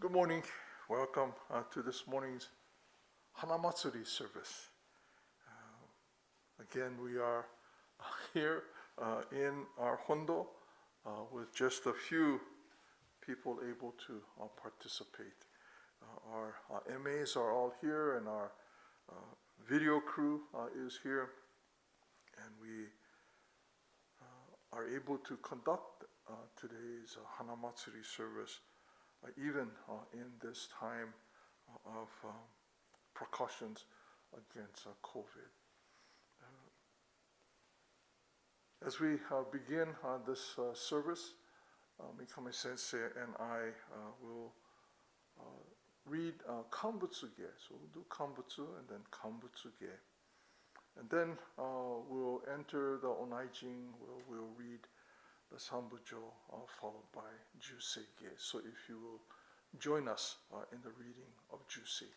Good morning. Welcome to this morning's Hanamatsuri Service. Again, we are here in our Hondo with just a few people able to participate. Our MAs are all here and our video crew is here, and we are able to conduct today's Hanamatsuri service even in this time of precautions against COVID. As we begin this service, Mikame Sensei and I will read Kanぶつ So we'll do Kanぶつand then Kanぶつ And then we'll enter the Onaijin, we'll read the Sambujo followed by Juseige. So if you will join us in the reading of Juseige.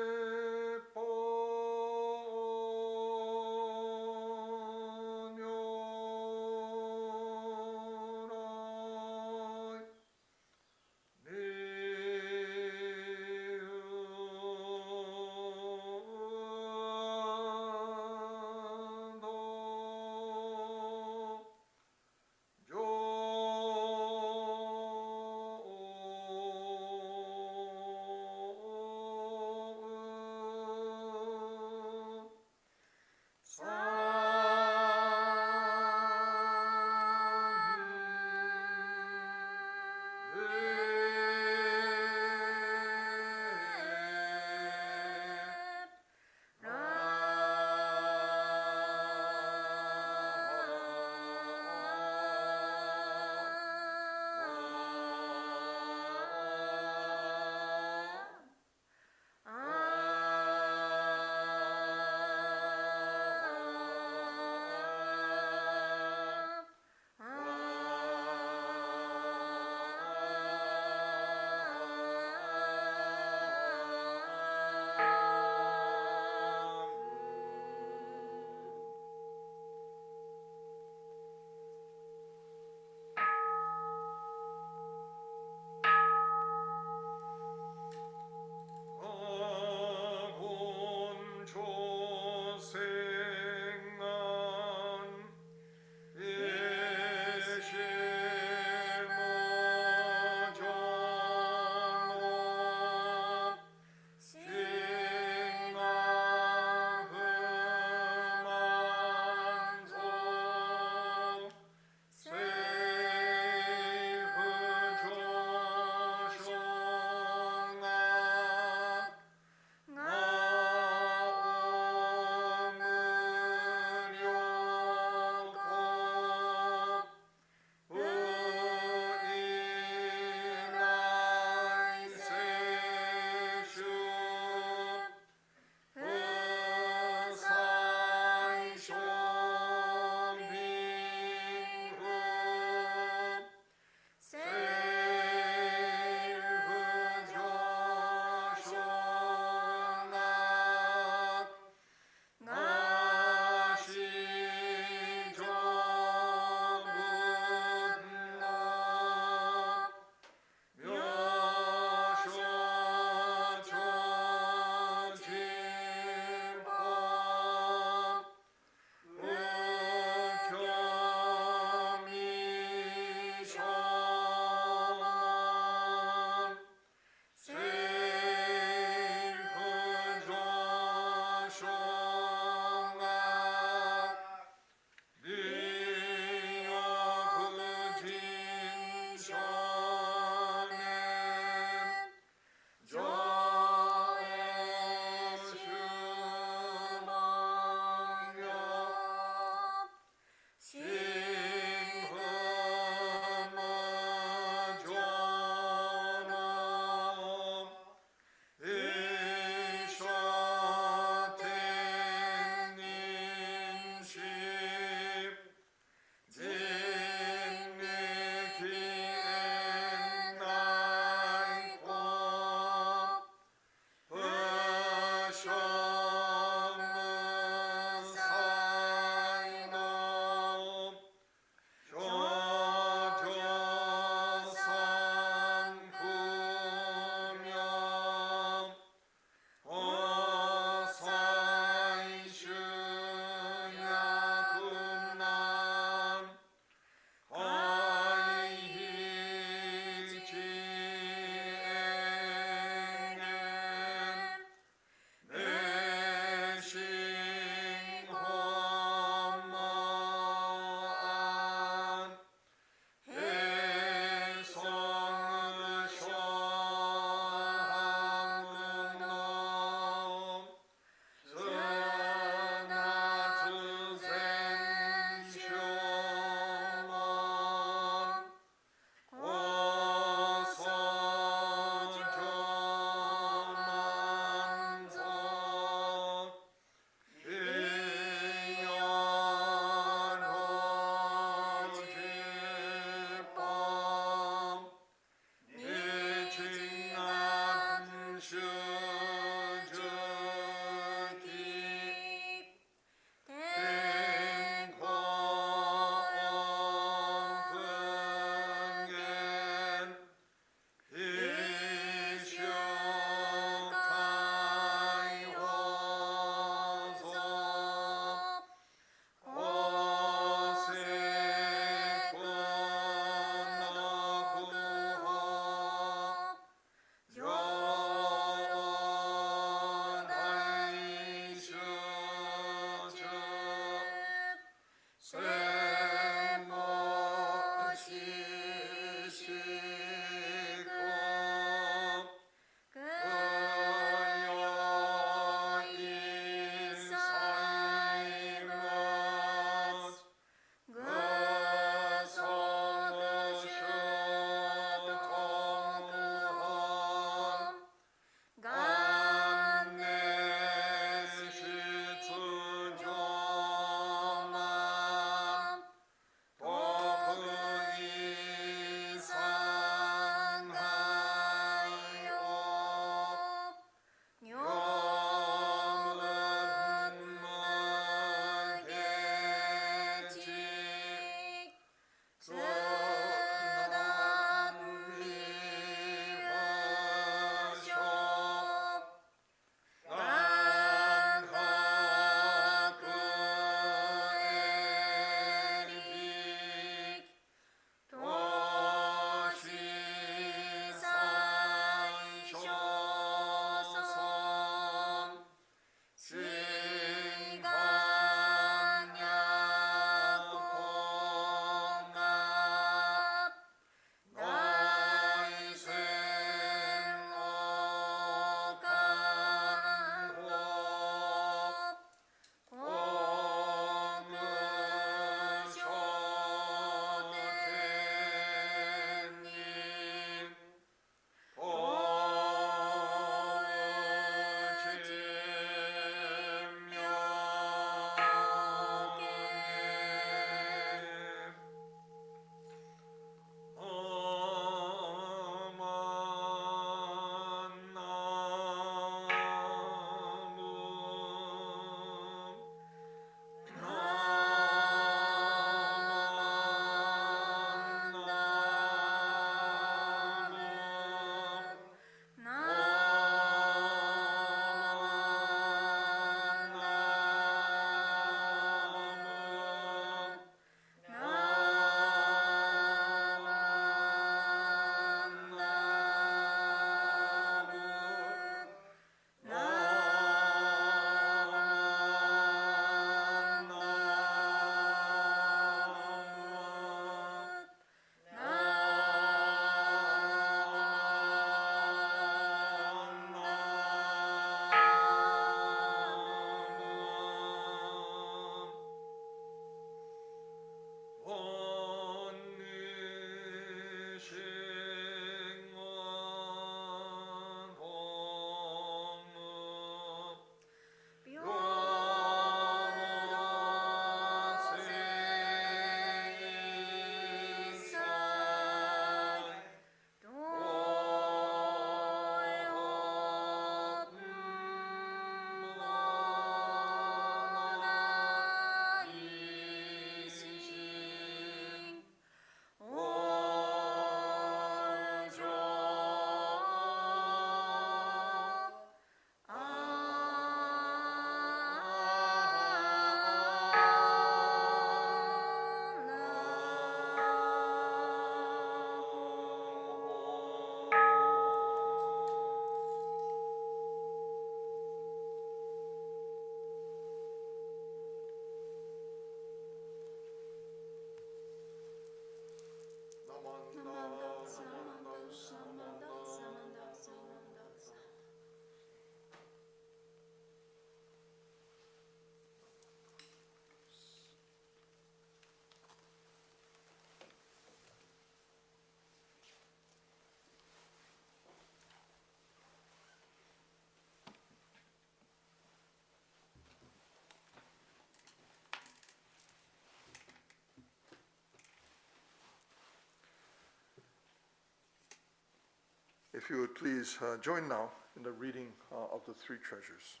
If you would please join now in the reading of the three treasures.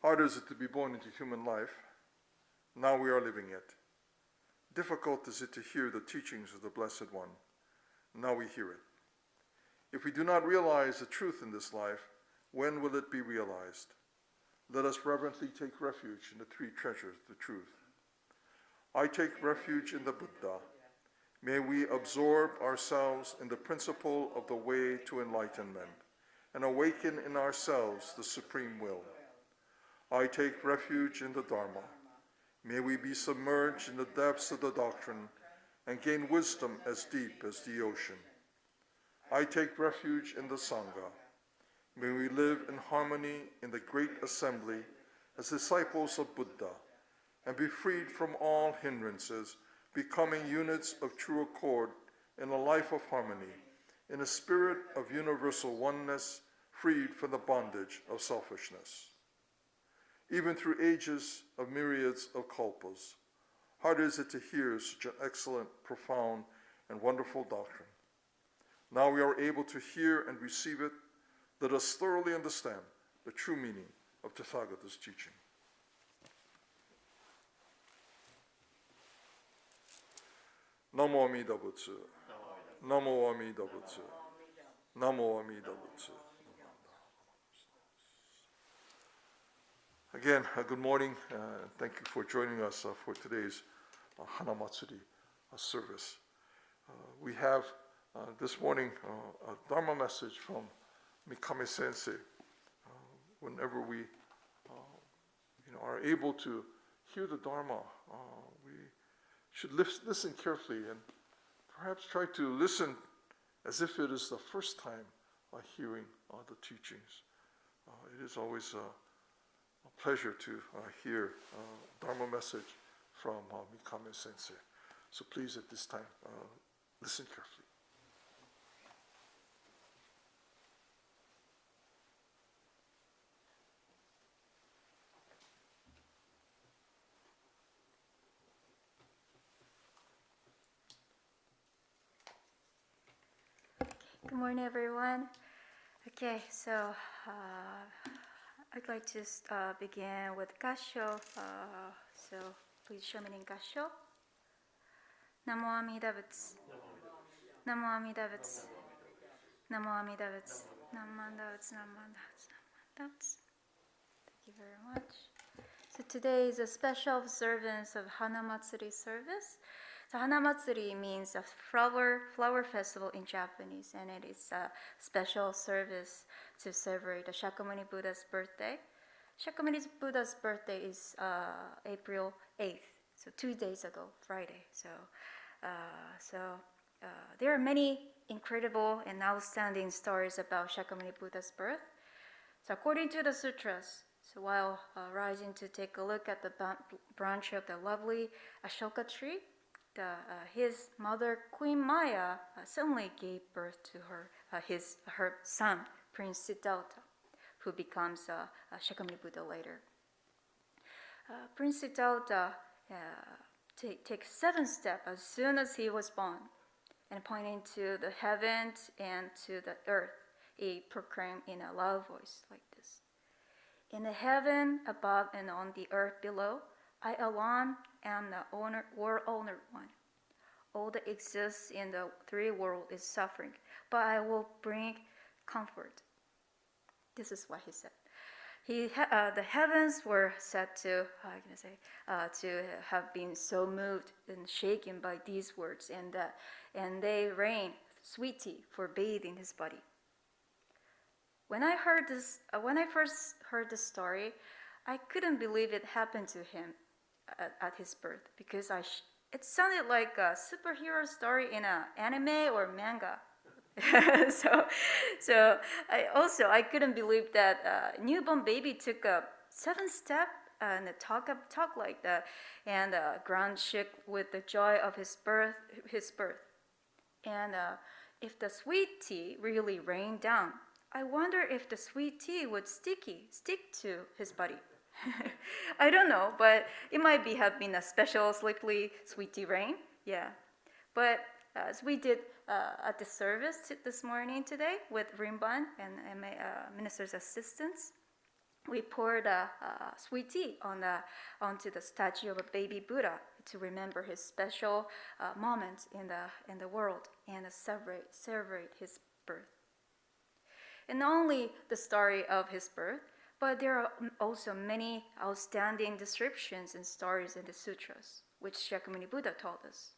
Hard is it to be born into human life. Now we are living it. Difficult is it to hear the teachings of the Blessed One. Now we hear it. If we do not realize the truth in this life, when will it be realized? Let us reverently take refuge in the three treasures of the truth. I take refuge in the Buddha. May we absorb ourselves in the principle of the way to enlightenment and awaken in ourselves the supreme will. I take refuge in the Dharma. May we be submerged in the depths of the doctrine and gain wisdom as deep as the ocean. I take refuge in the Sangha. May we live in harmony in the great assembly as disciples of Buddha and be freed from all hindrances, becoming units of true accord in a life of harmony, in a spirit of universal oneness, freed from the bondage of selfishness. Even through ages of myriads of kalpas, hard is it to hear such an excellent, profound, and wonderful doctrine. Now we are able to hear and receive it. Let us thoroughly understand the true meaning of Tathagata's teaching. Namo Amida Butsu. Namo Amida Butsu. Namo Amida Butsu. Again, good morning. Thank you for joining us for today's Hanamatsuri service. We have this morning a Dharma message from Mikame Sensei. Whenever we are able to hear the Dharma, we should listen carefully and perhaps try to listen as if it is the first time hearing the teachings. It is always a pleasure to hear Dharma message from Mikame Sensei. So please at this time, listen carefully. Good morning, everyone. Okay, so I'd like to begin with Gassho. So please show me in Gassho. Namo Amida Butsu. Namo Amida Butsu. Namo Amida Butsu. Namo Amida Butsu. Namo Amida Butsu. Namo Amida Butsu. Thank you very much. So today is a special observance of Hanamatsuri Service. So Hanamatsuri means a flower festival in Japanese, and it is a special service to celebrate the Shakyamuni Buddha's birthday. Shakyamuni Buddha's birthday is April 8th, so 2 days ago, Friday. So there are many incredible and outstanding stories about Shakyamuni Buddha's birth. So according to the sutras, so while rising to take a look at the branch of the lovely Ashoka tree, his mother, Queen Maya, suddenly gave birth to her son, Prince Siddhartha, who becomes Shakyamuni Buddha later. Prince Siddhartha takes 7 steps as soon as he was born, and pointing to the heavens and to the earth, he proclaimed in a loud voice like this: "In the heaven above and on the earth below, I alone am the world-honored one. All that exists in the 3 worlds is suffering, but I will bring comfort." This is what he said. The heavens were said to have been so moved and shaken by these words, and they rained sweet tea for bathing his body. When I first heard this story, I couldn't believe it happened to him at his birth, because it sounded like a superhero story in an anime or manga. so I couldn't believe that a newborn baby took a 7 step and talk like that, and ground shook with the joy of his birth. And if the sweet tea really rained down, I wonder if the sweet tea would stick to his body. I don't know, but it might have been a special slippery sweet tea rain. Yeah, but as we did at the service this morning today with Rinban and my minister's assistants. We poured sweet tea onto the statue of a baby Buddha to remember his special moment in the world and celebrate his birth. And not only the story of his birth, but there are also many outstanding descriptions and stories in the sutras, which Shakyamuni Buddha taught us.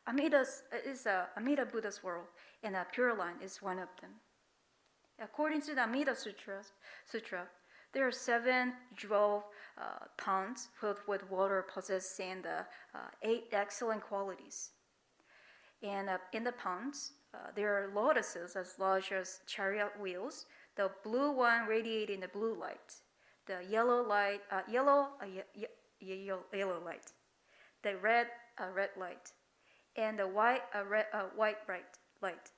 Amida Buddha's world, and a Pure Land is one of them. According to the Amida Sutra, there are 7 jewel ponds filled with water possessing the 8 excellent qualities. And in the ponds, there are lotuses as large as chariot wheels. The blue one radiating the blue light, the yellow light, yellow light, the red light, and the white bright light.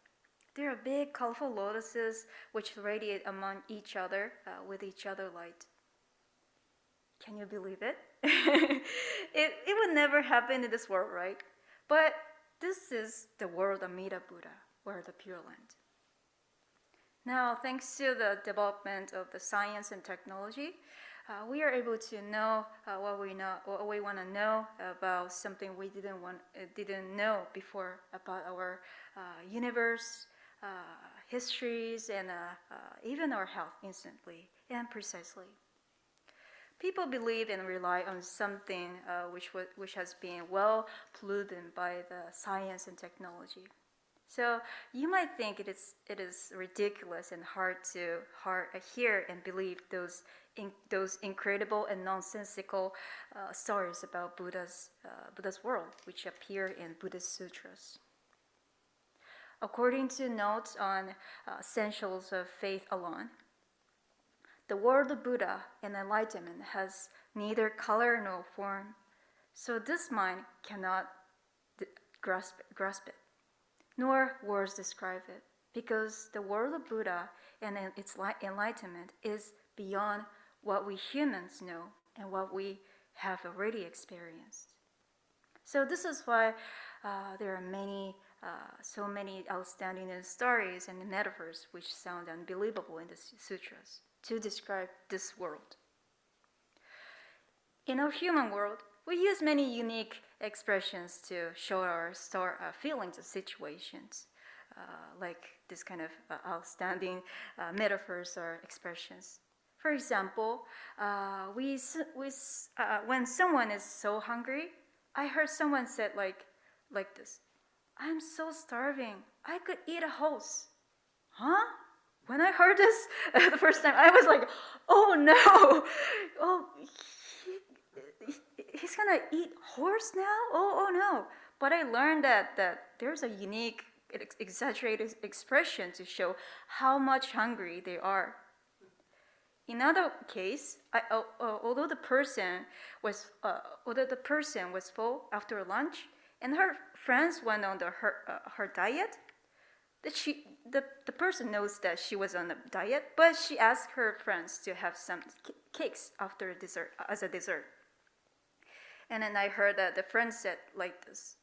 There are big, colorful lotuses which radiate among each other with each other light. Can you believe it? It would never happen in this world, right? But this is the world of Amida Buddha, or the Pure Land. Now, thanks to the development of the science and technology, we are able to know what we want to know about something we didn't know before about our universe, histories, and even our health instantly and precisely. People believe and rely on something which has been well polluted by the science and technology. So you might think it is ridiculous and hard to hear and believe those incredible and nonsensical stories about Buddha's world, which appear in Buddhist sutras. According to notes on Essentials of Faith alone, the world of Buddha and enlightenment has neither color nor form, so this mind cannot grasp it, nor words describe it, because the world of Buddha and its enlightenment is beyond what we humans know and what we have already experienced. So this is why there are so many outstanding stories and metaphors which sound unbelievable in the sutras to describe this world. In our human world, we use many unique expressions to show our feelings of situations, like this kind of outstanding metaphors or expressions. For example, when someone is so hungry, I heard someone said like this, "I'm so starving, I could eat a horse." Huh? When I heard this the first time, I was like, "Oh no! Oh, he's gonna eat horse now? Oh no!" But I learned that there's a unique, exaggerated expression to show how much hungry they are. In other case, although the person was full after lunch, and her friends went on her diet, the person knows that she was on a diet, but she asked her friends to have some cakes after dessert as a dessert. And then I heard that the friend said like this,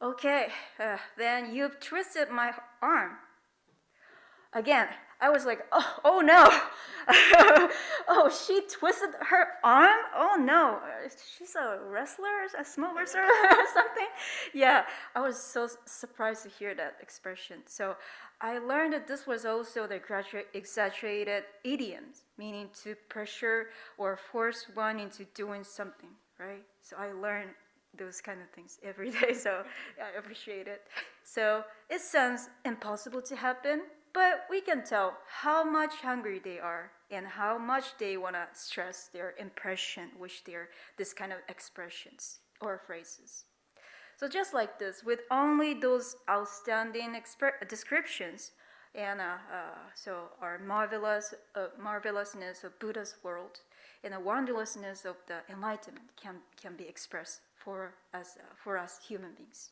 "Okay, then you've twisted my arm." Again, I was like, oh no. Oh, she twisted her arm? Oh no, she's a wrestler, a small wrestler or something? Yeah, I was so surprised to hear that expression. So I learned that this was also the exaggerated idiom, meaning to pressure or force one into doing something, right? So I learned those kind of things every day, so I appreciate it. So it sounds impossible to happen, but we can tell how much hungry they are and how much they want to stress their impression, which they're this kind of expressions or phrases. So just like this, with only those outstanding descriptions, and so our marvelousness of Buddha's world and the wonderlessness of the enlightenment can be expressed for us human beings.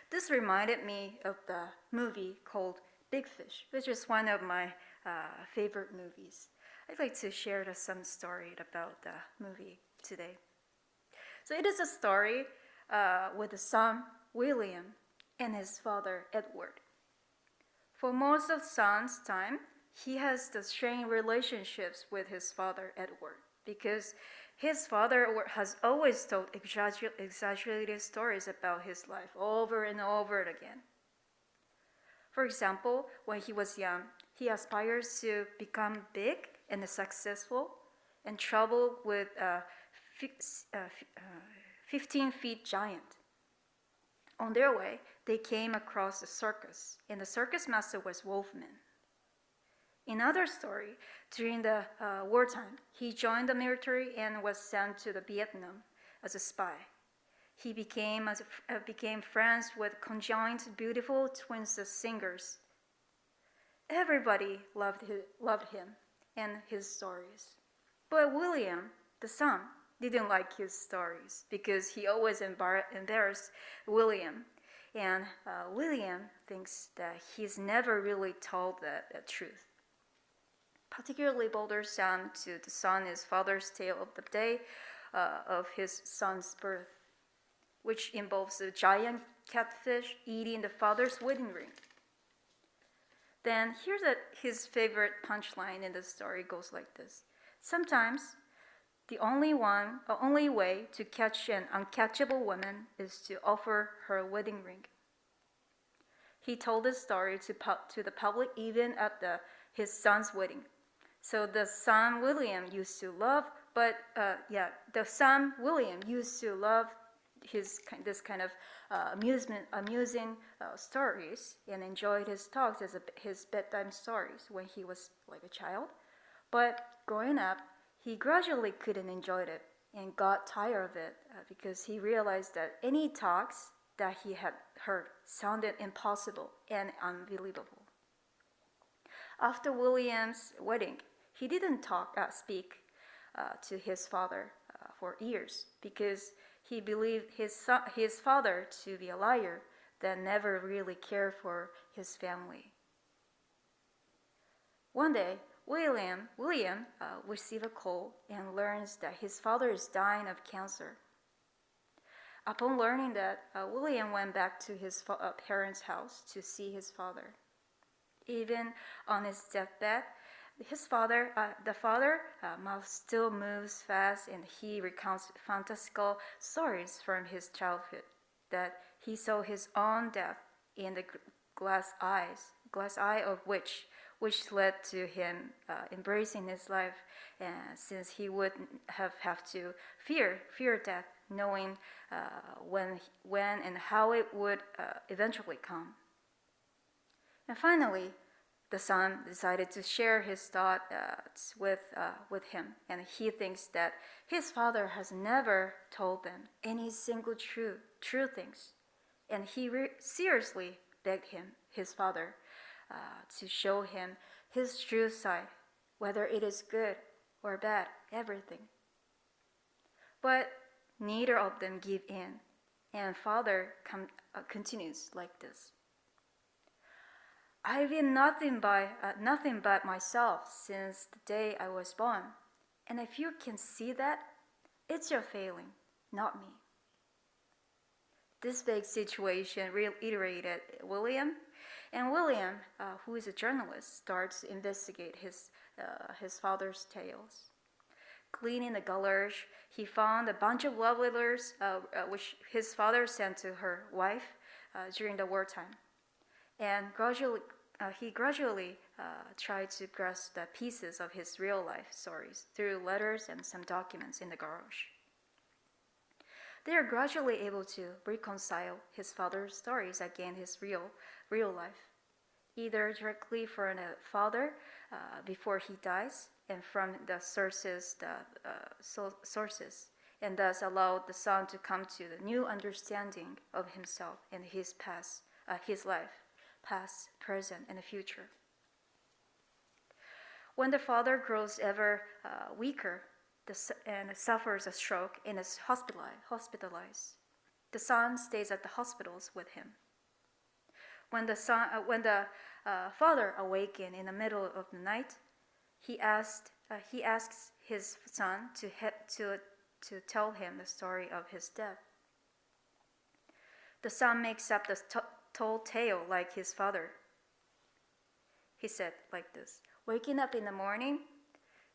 This reminded me of the movie called Big Fish, which is one of my favorite movies. I'd like to share some story about the movie today. So it is a story with the son William and his father, Edward. For most of Son's time, he has the strained relationships with his father, Edward, because his father has always told exaggerated stories about his life over and over again. For example, when he was young, he aspires to become big and successful and travel with a 15-feet giant. On their way, they came across a circus, and the circus master was Wolfman. In another story, during the wartime, he joined the military and was sent to the Vietnam as a spy. He became friends with conjoined beautiful twins as singers. Everybody loved him and his stories. But William, the son, didn't like his stories because he always embarrassed William. And William thinks that he's never really told the truth. Particularly bothers Sam to the son is father's tale of the day of his son's birth, which involves a giant catfish eating the father's wedding ring. Then here's his favorite punchline in the story goes like this. Sometimes the only way to catch an uncatchable woman is to offer her a wedding ring. He told this story to the public even at his son's wedding. So the son William used to love this kind of amusing stories and enjoyed his talks as his bedtime stories when he was like a child. But growing up, he gradually couldn't enjoy it and got tired of it because he realized that any talks that he had heard sounded impossible and unbelievable. After William's wedding, he didn't speak to his father for years because he believed his father to be a liar that never really cared for his family. One day, William receives a call and learns that his father is dying of cancer. Upon learning that, William went back to his parents' house to see his father. Even on his deathbed, the father mouth still moves fast, and he recounts fantastical stories from his childhood that he saw his own death in the glass eye of which led to him embracing his life, since he would have to fear death, knowing when and how it would eventually come. And finally, the son decided to share his thoughts with him, and he thinks that his father has never told them any single true things, and he seriously begged his father to show him his true side, whether it is good or bad, everything. But neither of them give in, and father continues like this. I've been nothing but myself since the day I was born, and if you can see that, it's your failing, not me. This vague situation reiterated William, and William, who is a journalist, starts to investigate his father's tales. Cleaning the garage, he found a bunch of love letters which his father sent to her wife during the wartime. And he gradually tried to grasp the pieces of his real-life stories through letters and some documents in the garage. They are gradually able to reconcile his father's stories against his real life, either directly from the father before he dies and from the sources, and thus allowed the son to come to the new understanding of himself and his life, past, present, and the future. When the father grows ever weaker and suffers a stroke and is hospitalized, the son stays at the hospitals with him. When the father awakens in the middle of the night, he asks his son to tell him the story of his death. The son makes up tall tale like his father. He said like this: waking up in the morning,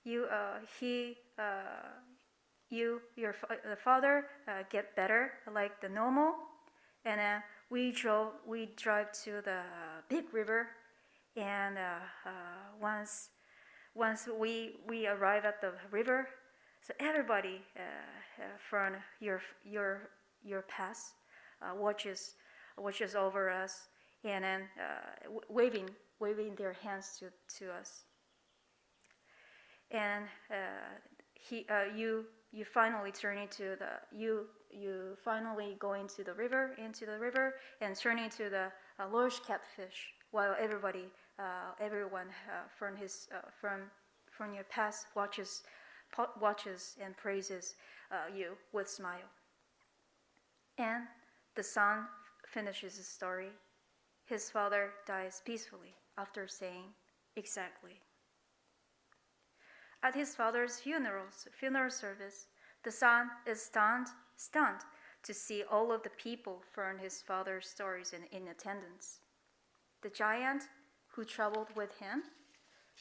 the father get better like the normal, and we drive to the big river, and once we arrive at the river, so everybody from your past watches over us, and then waving their hands to us. And you finally turn into you finally go into the river, and turn into the large catfish, while everyone from your past watches and praises you with smile. And the son finishes his story. His father dies peacefully after saying exactly. At his father's funeral service, the son is stunned to see all of the people from his father's stories in attendance. The giant who traveled with him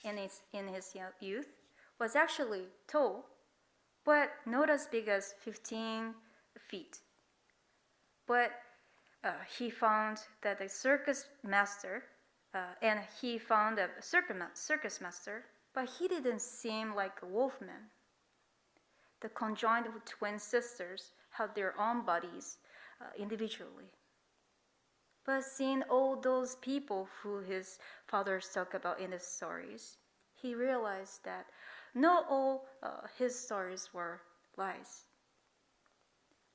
in his youth was actually tall, but not as big as 15 feet. But he found that the circus master, but he didn't seem like a wolfman. The conjoined twin sisters had their own bodies individually. But seeing all those people who his father talked about in his stories, he realized that not all his stories were lies.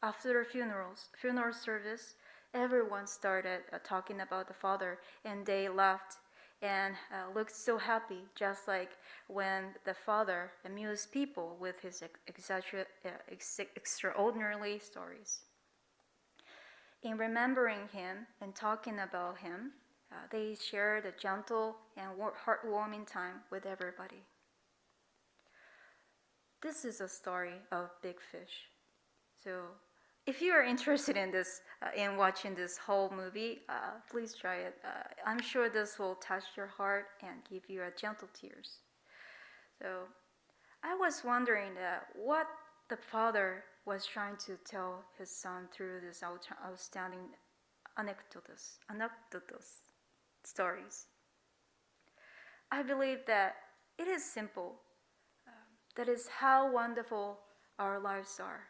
After the funeral service, everyone started talking about the father, and they laughed and looked so happy, just like when the father amused people with his extraordinary stories. In remembering him and talking about him, they shared a gentle and heartwarming time with everybody. This is a story of Big Fish. So if you are interested in this, in watching this whole movie, please try it. I'm sure this will touch your heart and give you a gentle tears. So I was wondering what the father was trying to tell his son through these outstanding anecdotes, stories. I believe that it is simple. That is how wonderful our lives are,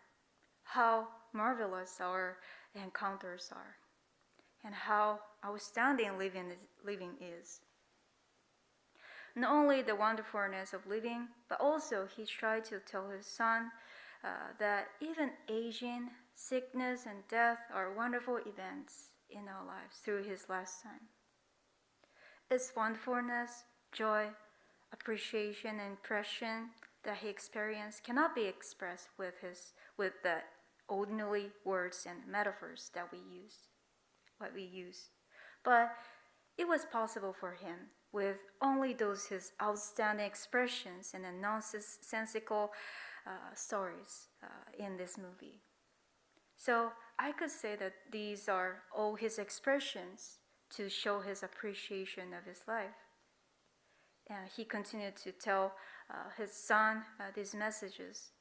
how marvelous our encounters are, and how outstanding living is. Not only the wonderfulness of living, but also he tried to tell his son that even aging, sickness, and death are wonderful events in our lives through his lifetime. Its wonderfulness, joy, appreciation, and impression that he experienced cannot be expressed with the ordinary words and metaphors that we use. But it was possible for him with only those his outstanding expressions and the nonsensical stories in this movie. So I could say that these are all his expressions to show his appreciation of his life. And he continued to tell his son these messages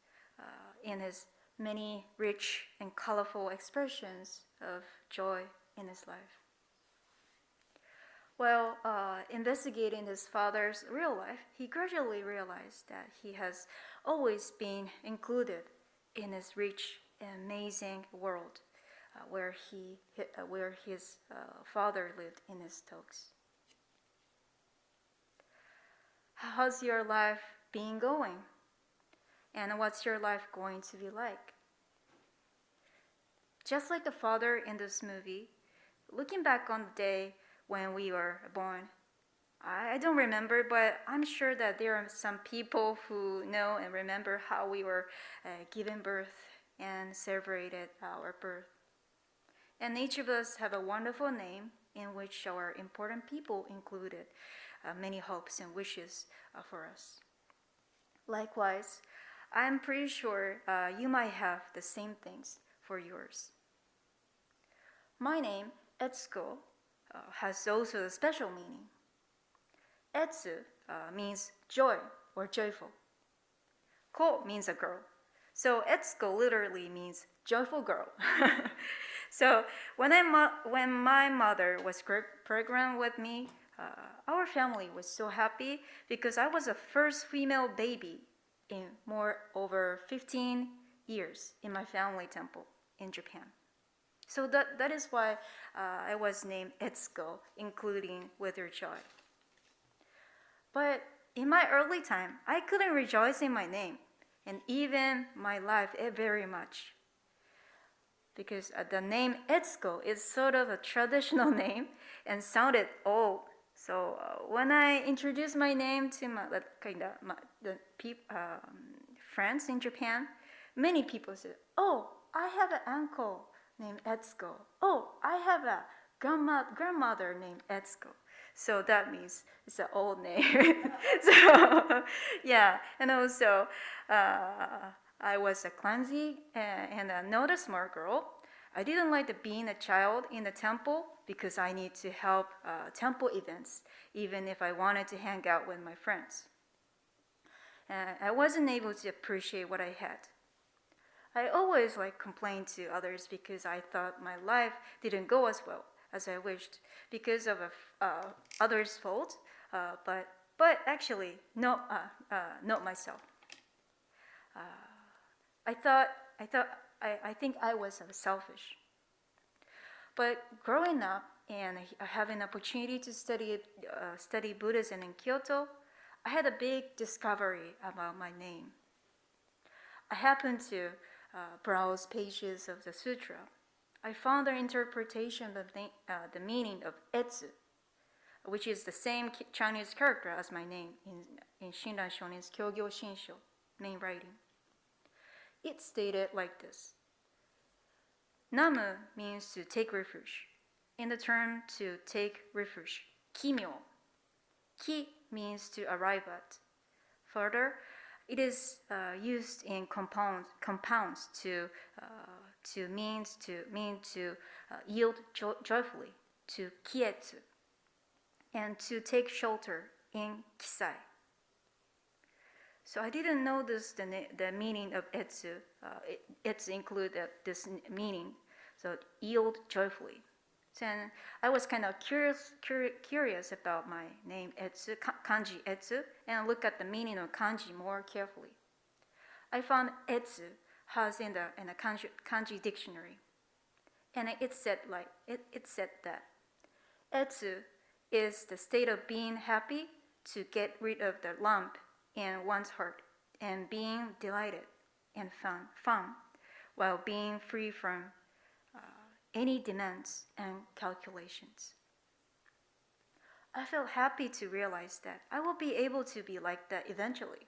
in his many rich and colorful expressions of joy in his life. While investigating his father's real life, he gradually realized that he has always been included in his rich and amazing world where his father lived in his talks. How's your life been going? And what's your life going to be like? Just like the father in this movie, looking back on the day when we were born, I don't remember, but I'm sure that there are some people who know and remember how we were given birth and celebrated our birth. And each of us have a wonderful name in which our important people included many hopes and wishes for us. Likewise, I'm pretty sure you might have the same things for yours. My name, Etsuko, has also a special meaning. Etsu means joy or joyful. Ko means a girl. So Etsuko literally means joyful girl. So when my mother was pregnant with me, our family was so happy because I was the first female baby in over 15 years in my family temple in Japan. So that is why I was named Etsuko, including with her joy. But in my early time, I couldn't rejoice in my name and even my life very much. Because the name Etsuko is sort of a traditional name and sounded old. So when I introduced my name to friends in Japan, many people said, "Oh, I have an uncle named Etsuko. Oh, I have a grandmother named Etsuko." So that means it's an old name. So yeah, and also I was a clumsy and not a smart girl. I didn't like being a child in the temple because I need to help temple events, even if I wanted to hang out with my friends. I wasn't able to appreciate what I had. I always complained to others because I thought my life didn't go as well as I wished because of others' fault, but actually not myself. I think I was selfish. But growing up and having an opportunity to study Buddhism in Kyoto, I had a big discovery about my name. I happened to browse pages of the Sutra. I found the interpretation of the meaning of Etsu, which is the same Chinese character as my name in Shinran Shonin's Kyogyo Shinsho, main writing. It stated like this. Namu means to take refuge. In the term to take refuge, kimyo. Ki means to arrive at. Further, it is used in compounds to mean to yield joyfully, to kietsu, and to take shelter in kisai. So I didn't know the meaning of etsu. Etsu included this meaning, so yield joyfully. So I was kind of curious about my name Etsu, kanji Etsu, and look at the meaning of kanji more carefully. I found Etsu has in a kanji dictionary, and it said that Etsu is the state of being happy to get rid of the lump in one's heart and being delighted and fun while being free from any demands and calculations. I felt happy to realize that I will be able to be like that eventually.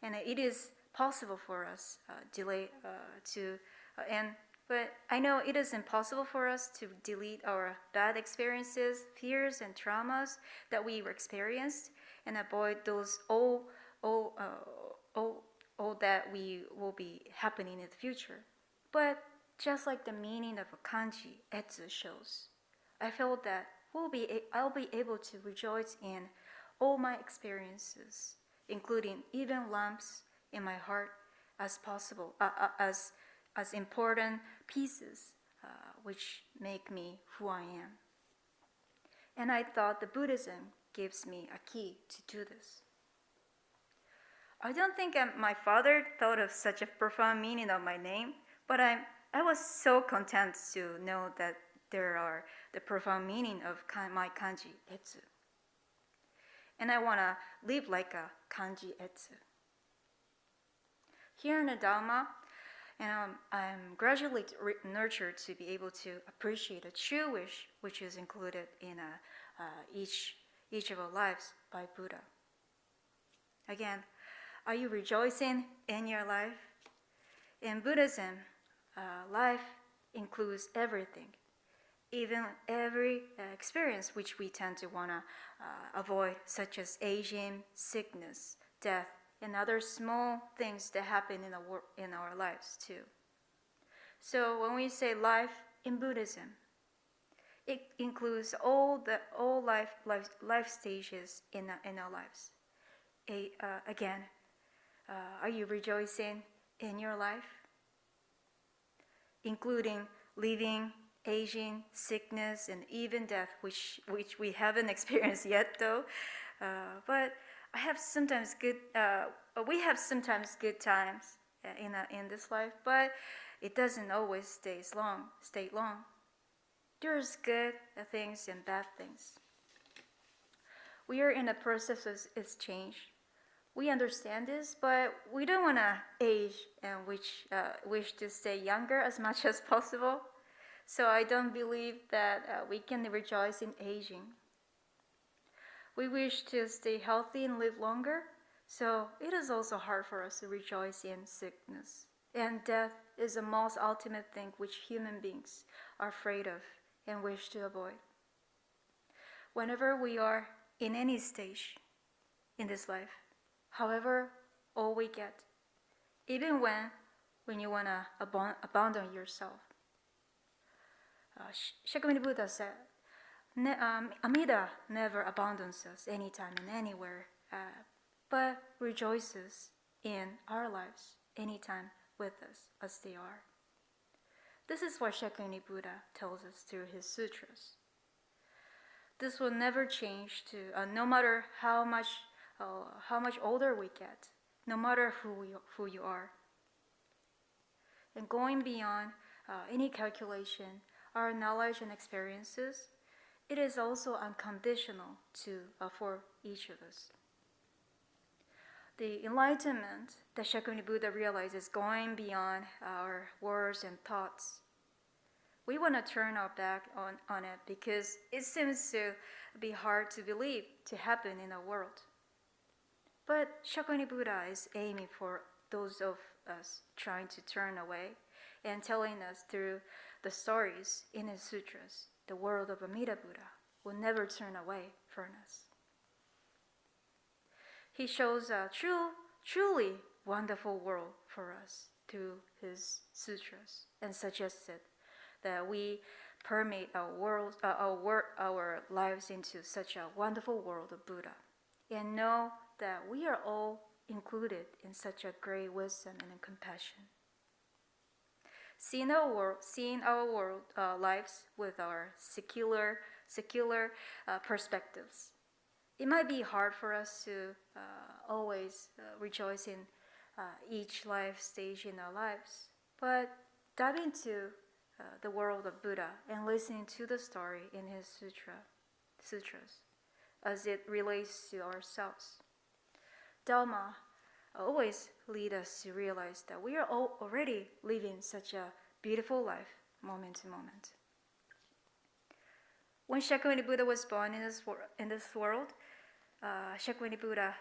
And it is possible for us but I know it is impossible for us to delete our bad experiences, fears, and traumas that we experienced and avoid those all that we will be happening in the future. But just like the meaning of a kanji, etsu shows, I felt that I'll be able to rejoice in all my experiences, including even lumps in my heart as possible, as important pieces which make me who I am. And I thought the Buddhism gives me a key to do this. I don't think my father thought of such a profound meaning of my name, but I was so content to know that there are the profound meaning of my kanji etsu. And I want to live like a kanji etsu. Here in the Dharma, and I'm gradually nurtured to be able to appreciate a true wish, which is included in each of our lives by Buddha. Again, are you rejoicing in your life? In Buddhism, life includes everything, even every experience which we tend to want to avoid, such as aging, sickness, death, and other small things that happen in our lives too. So when we say life in Buddhism, It includes all life stages in our lives. Again, are you rejoicing in your life? Including living, aging, sickness, and even death, which we haven't experienced yet, though. But we have sometimes good times in this life, but it doesn't always stay long. There's good things and bad things. We are in a process of its change. We understand this, but we don't want to age and wish to stay younger as much as possible. So I don't believe that we can rejoice in aging. We wish to stay healthy and live longer, so it is also hard for us to rejoice in sickness. And death is the most ultimate thing which human beings are afraid of and wish to avoid. Whenever we are in any stage in this life, however old we get, even when you want to abandon yourself. Shakyamuni Buddha said, Amida never abandons us anytime and anywhere, but rejoices in our lives anytime with us as they are. This is what Shakyamuni Buddha tells us through his sutras. This will never change no matter how much older we get, no matter who you are. And going beyond any calculation, our knowledge and experiences, it is also unconditional for each of us. The enlightenment that Shakyamuni Buddha realizes going beyond our words and thoughts. We want to turn our back on it because it seems to be hard to believe to happen in the world. But Shakyamuni Buddha is aiming for those of us trying to turn away and telling us through the stories in his sutras, the world of Amida Buddha will never turn away from us. He shows a truly wonderful world for us through his sutras and suggested that we permeate our lives into such a wonderful world of Buddha and know that we are all included in such a great wisdom and compassion. Seeing our world lives with our secular perspectives, it might be hard for us to always rejoice in each life stage in our lives, but dive into the world of Buddha and listening to the story in his sutras as it relates to ourselves. Dharma always lead us to realize that we are already living such a beautiful life moment to moment. When Shakyamuni Buddha was born in this world, Shakyamuni Buddha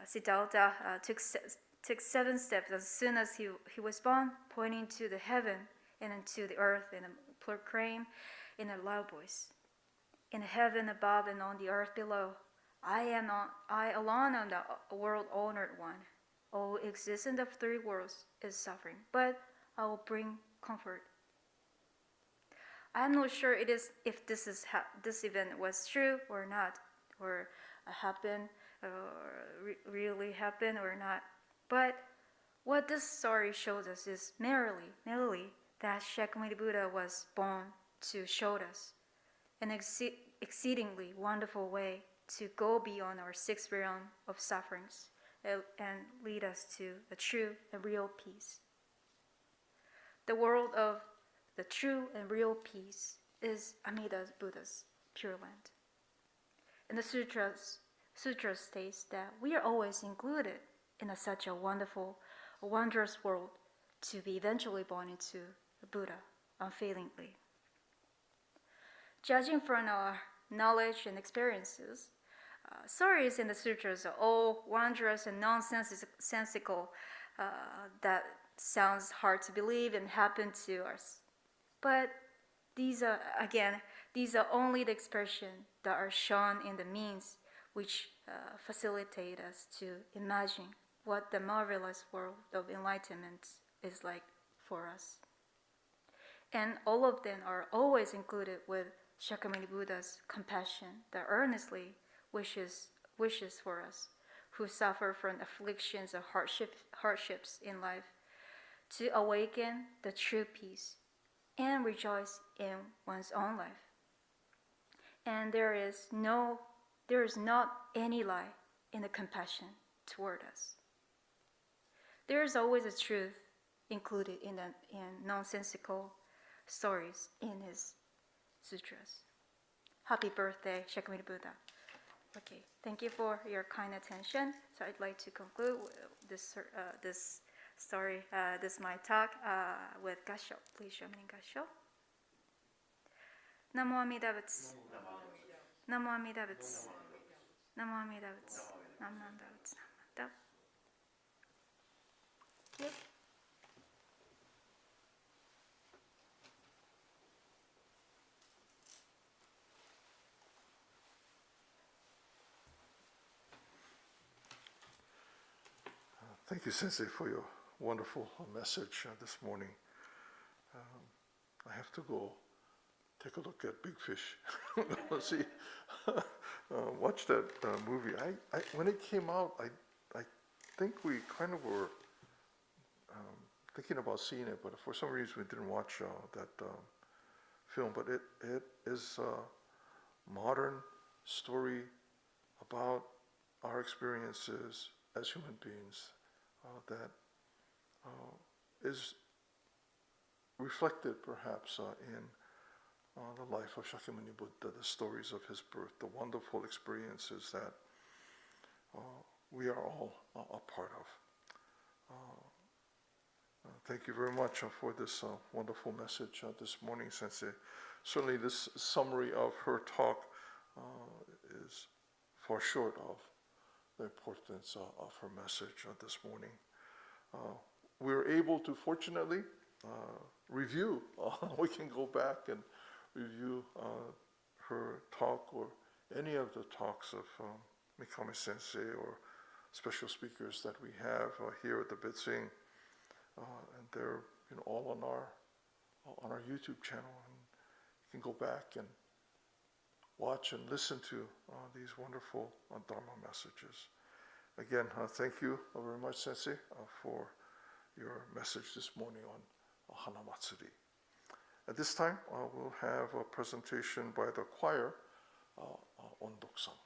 Siddhartha took 7 steps as soon as he was born, pointing to the heaven and to the earth and proclaim in a loud voice, "In heaven above and on the earth below, I alone am the world-honored one. All existence of 3 worlds is suffering, but I will bring comfort." I'm not sure if this event was true or not, or happened, or really happened or not. But what this story shows us is merely that Shakyamuni Buddha was born to show us an exceedingly wonderful way to go beyond our 6th realm of sufferings and lead us to the true and real peace. The world of the true and real peace is Amida Buddha's Pure Land. And the sutras states that we are always included in such a wondrous world to be eventually born into the Buddha unfailingly. Judging from our knowledge and experiences, stories in the sutras are all wondrous and nonsensical that sounds hard to believe and happen to us. But these are only the expression that are shown in the means which facilitate us to imagine what the marvelous world of enlightenment is like for us. And all of them are always included with Shakyamuni Buddha's compassion that earnestly wishes for us who suffer from afflictions and hardships in life to awaken the true peace and rejoice in one's own life. And there is not any lie in the compassion toward us. There is always a truth included in nonsensical stories in his sutras. Happy birthday, Shakyamuni Buddha. Okay, thank you for your kind attention. So I'd like to conclude this story, my talk with Gassho. Please join me in Gassho. Namo Amida Butsu. Namo Amida Butsu. Namo Amida Butsu. Namo Amida Butsu. Namo Amida. Thank you. Thank you, Sensei, for your wonderful message this morning. I have to go take a look at Big Fish. See, watch that movie. I when it came out, I think we kind of were thinking about seeing it, but for some reason we didn't watch that film. But it is a modern story about our experiences as human beings. That is reflected perhaps in the life of Shakyamuni Buddha, the stories of his birth, the wonderful experiences that we are all a part of. Thank you very much for this wonderful message this morning, Sensei. Certainly this summary of her talk is far short of the importance of her message this morning. We were able to, fortunately, review. We can go back and review her talk or any of the talks of Mikame Sensei or special speakers that we have here at the Betsuin. And they're all on our YouTube channel. And you can go back and watch and listen to these wonderful Dharma messages. Again, thank you very much, Sensei, for your message this morning on Hanamatsuri. At this time, we'll have a presentation by the choir, Ondokusan.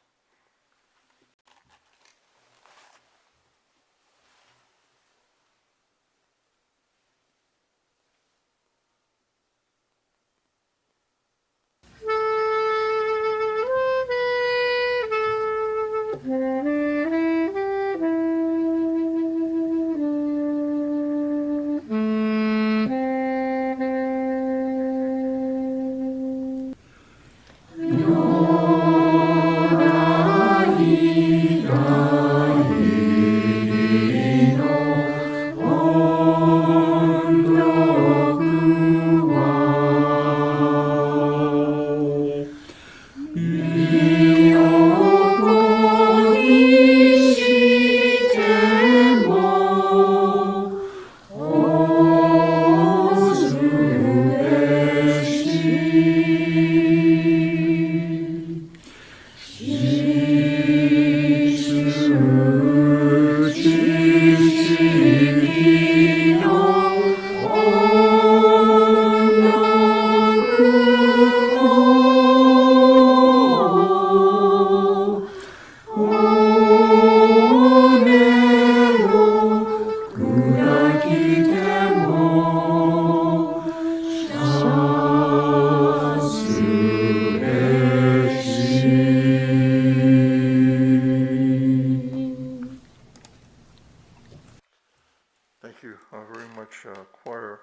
Thank you very much, choir.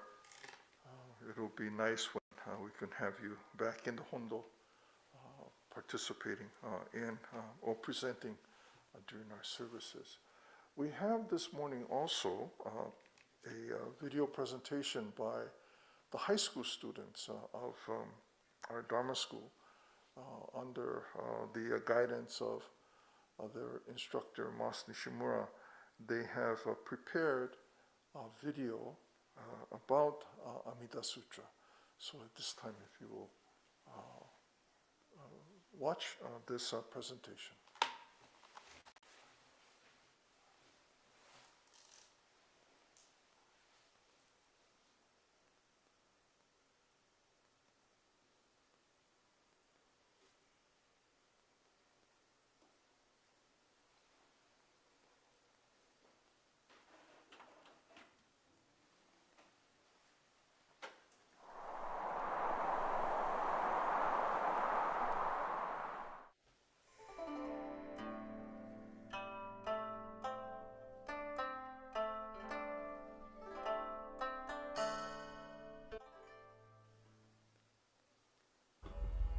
It'll be nice when we can have you back in the Hondo participating in or presenting during our services. We have this morning also a video presentation by the high school students of our Dharma school under the guidance of their instructor, Mas Nishimura. They have prepared a video about Amida Sutra. So at this time, if you will watch this presentation.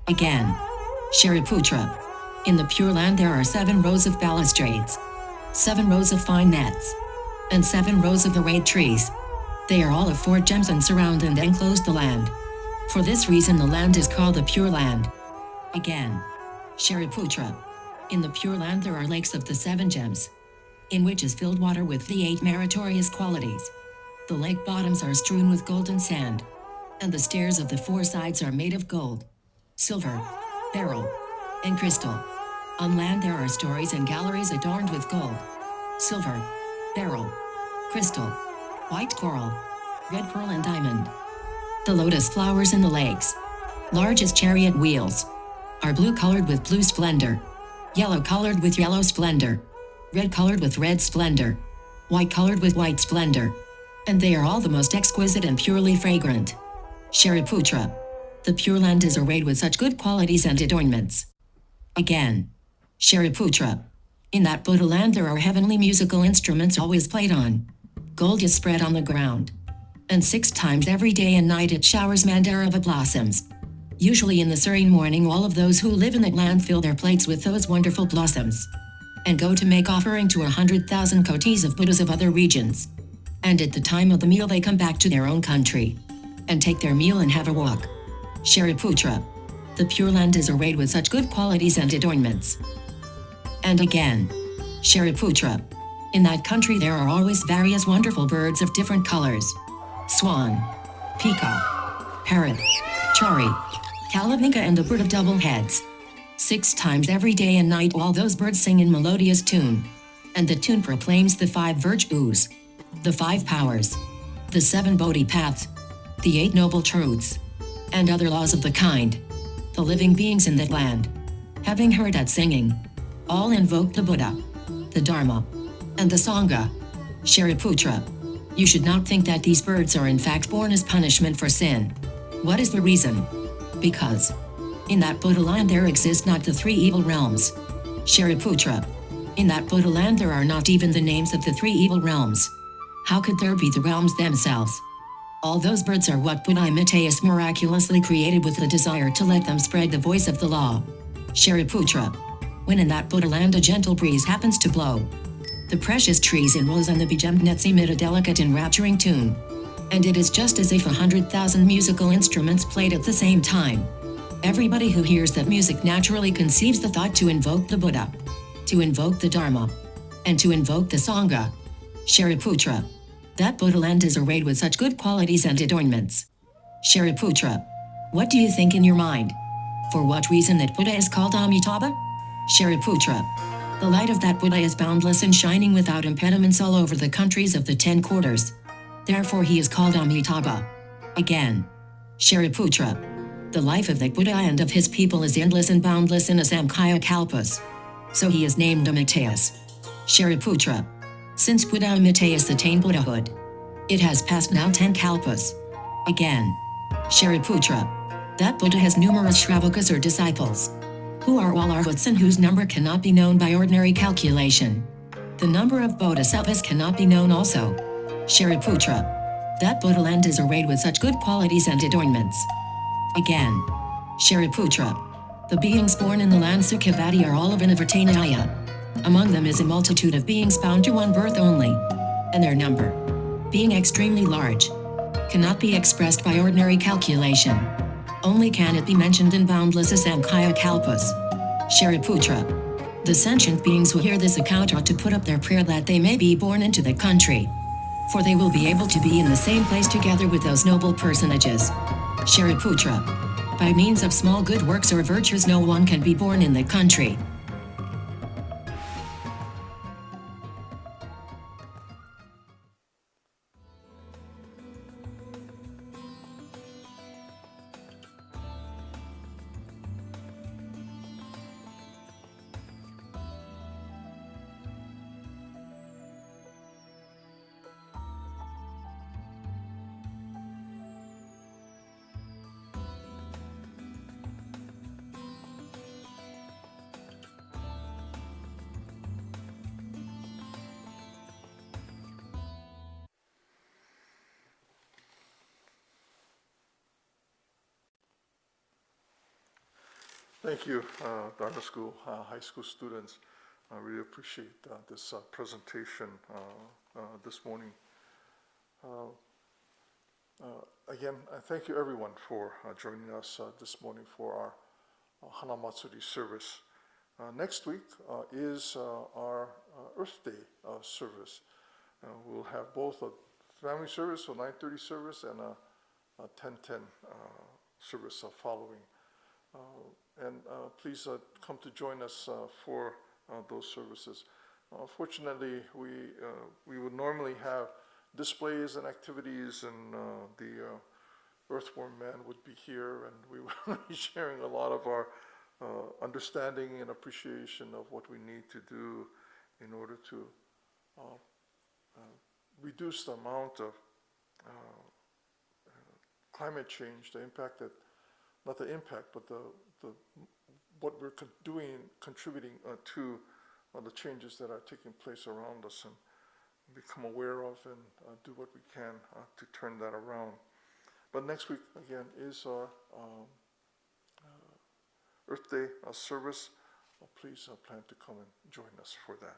Again, Shariputra. In the Pure Land there are 7 rows of balustrades, 7 rows of fine nets, and 7 rows of the red trees. They are all of 4 gems and surround and enclose the land. For this reason the land is called the Pure Land. Again, Shariputra. In the Pure Land there are lakes of the 7 gems, in which is filled water with the 8 meritorious qualities. The lake bottoms are strewn with golden sand, and the stairs of the 4 sides are made of gold, silver, beryl, and crystal. On land there are stories and galleries adorned with gold, silver, beryl, crystal, white coral, red pearl and diamond. The lotus flowers in the lakes, large as chariot wheels, are blue colored with blue splendor, yellow colored with yellow splendor, red colored with red splendor, white colored with white splendor, and they are all the most exquisite and purely fragrant. Shariputra. The Pure Land is arrayed with such good qualities and adornments. Again, Shariputra. In that Buddha land there are heavenly musical instruments always played on. Gold is spread on the ground, and 6 times every day and night it showers mandarava blossoms. Usually in the serene morning all of those who live in that land fill their plates with those wonderful blossoms, and go to make offering to 100,000 kotis of Buddhas of other regions. And at the time of the meal they come back to their own country, and take their meal and have a walk. Shariputra. The Pure Land is arrayed with such good qualities and adornments. And again, Shariputra. In that country there are always various wonderful birds of different colors. Swan, peacock, parrot, chari, kalavinka and the bird of double heads. 6 times every day and night all those birds sing in melodious tune. And the tune proclaims the 5 virtues, the 5 powers, the 7 bodhipaths, the 8 noble truths, and other laws of the kind. The living beings in that land, having heard that singing, all invoke the Buddha, the Dharma, and the Sangha. Shariputra. You should not think that these birds are in fact born as punishment for sin. What is the reason? Because in that Buddha land there exist not the 3 evil realms. Shariputra. In that Buddha land there are not even the names of the 3 evil realms. How could there be the realms themselves? All those birds are what Buddha Amiteus miraculously created with the desire to let them spread the voice of the law. Shariputra. When in that Buddha land a gentle breeze happens to blow, the precious trees in rows and the begemmed nets emit a delicate enrapturing tune. And it is just as if 100,000 musical instruments played at the same time. Everybody who hears that music naturally conceives the thought to invoke the Buddha, to invoke the Dharma, and to invoke the Sangha. Shariputra. That Buddha land is arrayed with such good qualities and adornments. Shariputra. What do you think in your mind? For what reason that Buddha is called Amitabha? Shariputra. The light of that Buddha is boundless and shining without impediments all over the countries of the 10 quarters. Therefore he is called Amitabha. Again, Shariputra. The life of that Buddha and of his people is endless and boundless in a Samkhya Kalpas. So he is named Amiteus. Shariputra. Since Buddha Amiteus attained Buddhahood, it has passed now 10 kalpas. Again, Shariputra. That Buddha has numerous Shravakas or disciples, who are all arhats and whose number cannot be known by ordinary calculation. The number of bodhisattvas cannot be known also. Shariputra. That Buddha land is arrayed with such good qualities and adornments. Again, Shariputra. The beings born in the land Sukhavati are all of Anavartanaya. Among them is a multitude of beings bound to one birth only, and their number, being extremely large, cannot be expressed by ordinary calculation. Only can it be mentioned in boundless Asamkhya Kalpas. Shariputra. The sentient beings who hear this account ought to put up their prayer that they may be born into the country, for they will be able to be in the same place together with those noble personages. Shariputra. By means of small good works or virtues, no one can be born in the country. Thank you, Dharma School, high school students. I really appreciate this presentation this morning. Again, I thank you everyone for joining us this morning for our Hanamatsuri service. Next week is our Earth Day service. We'll have both a family service, a 9:30 service, and a 10:10 service following. And please come to join us for those services. Fortunately, we would normally have displays and activities, and the Earthworm Man would be here, and we would be sharing a lot of our understanding and appreciation of what we need to do in order to reduce the amount of climate change, the impact that, not the impact, but what we're doing, contributing to the changes that are taking place around us, and become aware of and do what we can to turn that around. But next week, again, is our Earth Day service. Please plan to come and join us for that.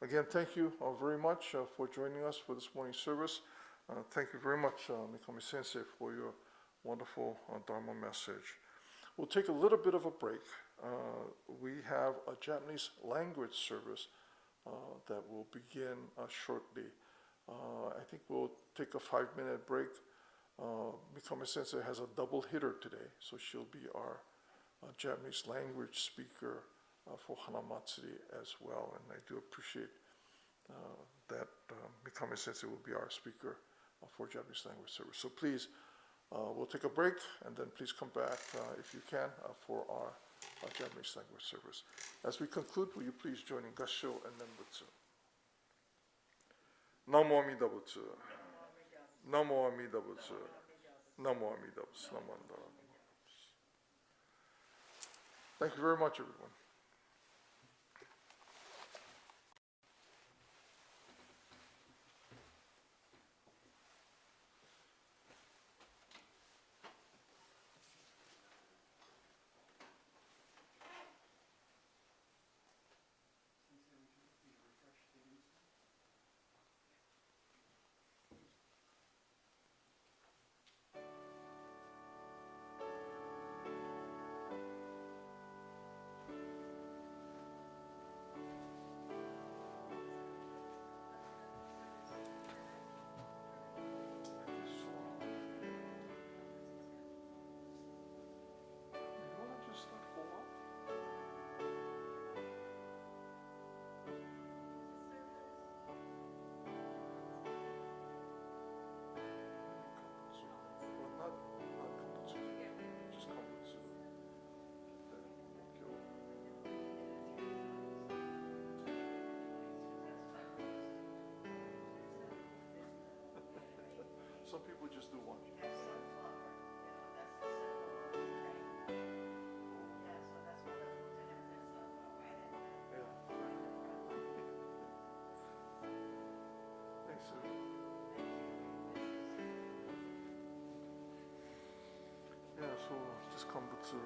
Again, thank you very much for joining us for this morning's service. Thank you very much, Mikame Sensei, for your wonderful Dharma message. We'll take a little bit of a break. We have a Japanese language service that will begin shortly. I think we'll take a 5-minute break. Mikame Sensei has a double hitter today, so she'll be our Japanese language speaker for Hanamatsuri as well. And I do appreciate that Mikame Sensei will be our speaker for Japanese language service. So please, we'll take a break, and then please come back if you can for our Japanese language service. As we conclude, will you please join in Gassho and then Betsuin. Namo Amida Butsu. Namo Amida Butsu. Namo Amida Butsu. Namo Amida Butsu. Thank you very much, everyone. Some people just do one. Thanks, sir. Yeah, so just come to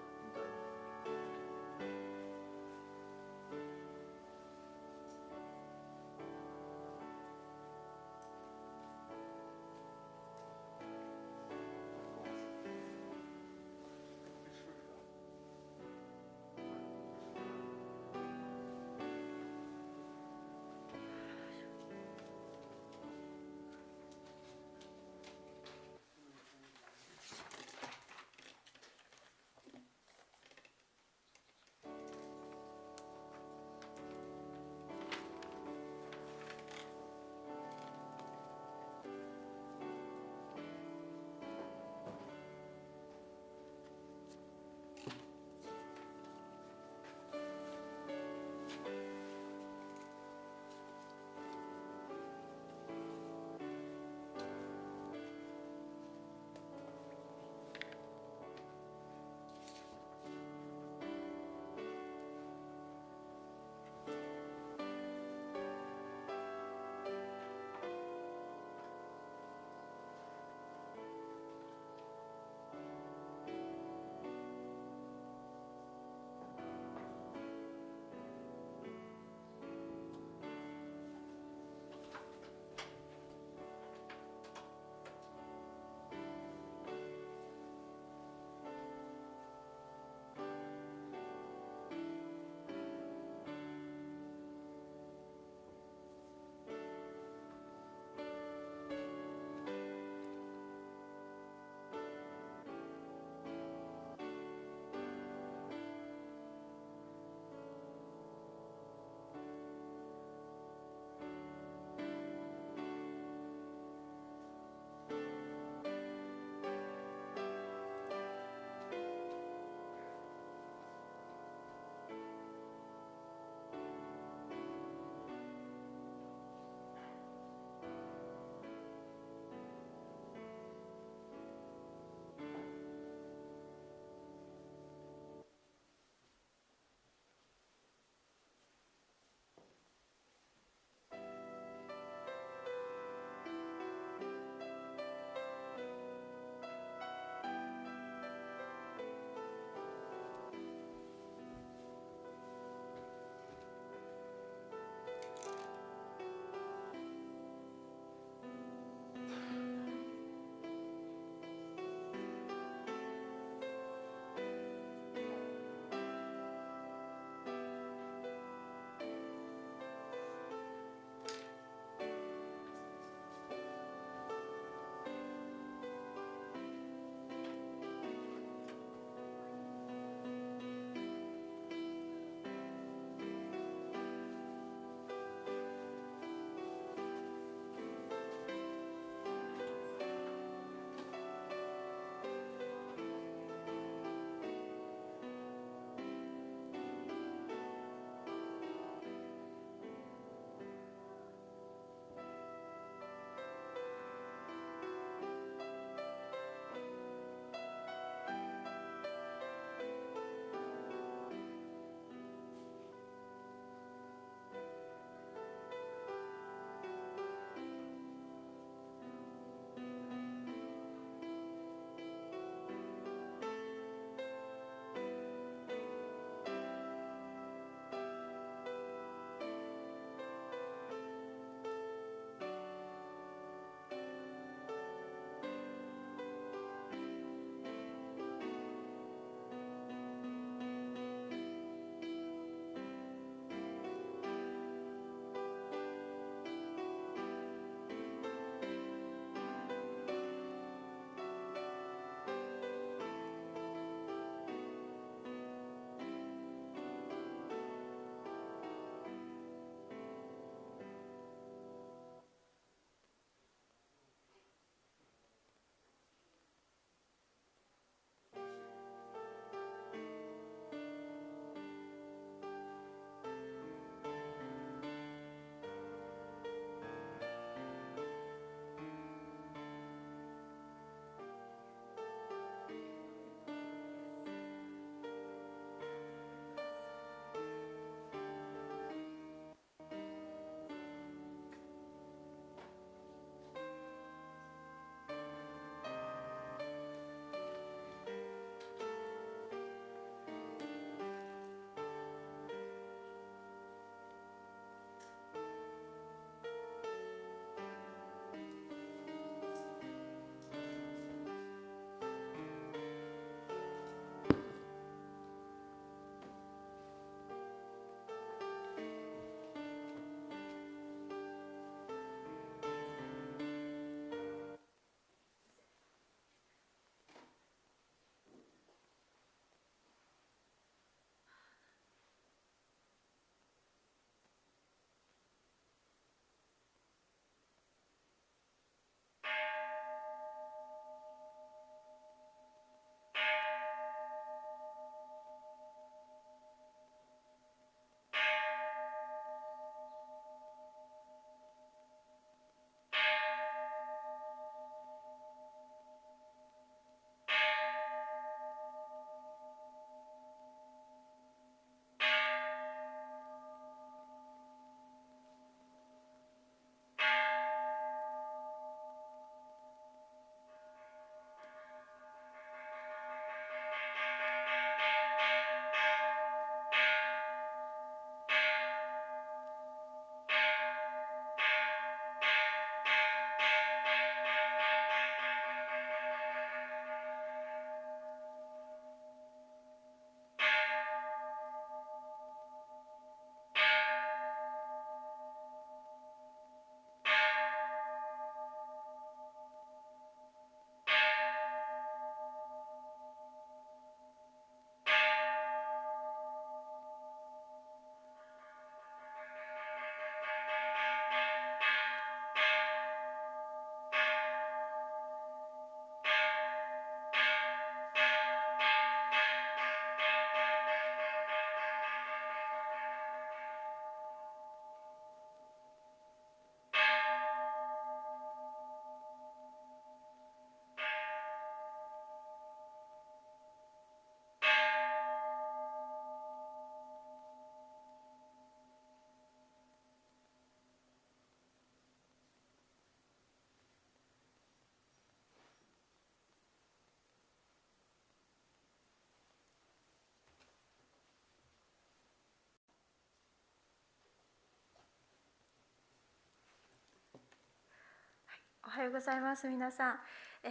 はようございます。皆さん、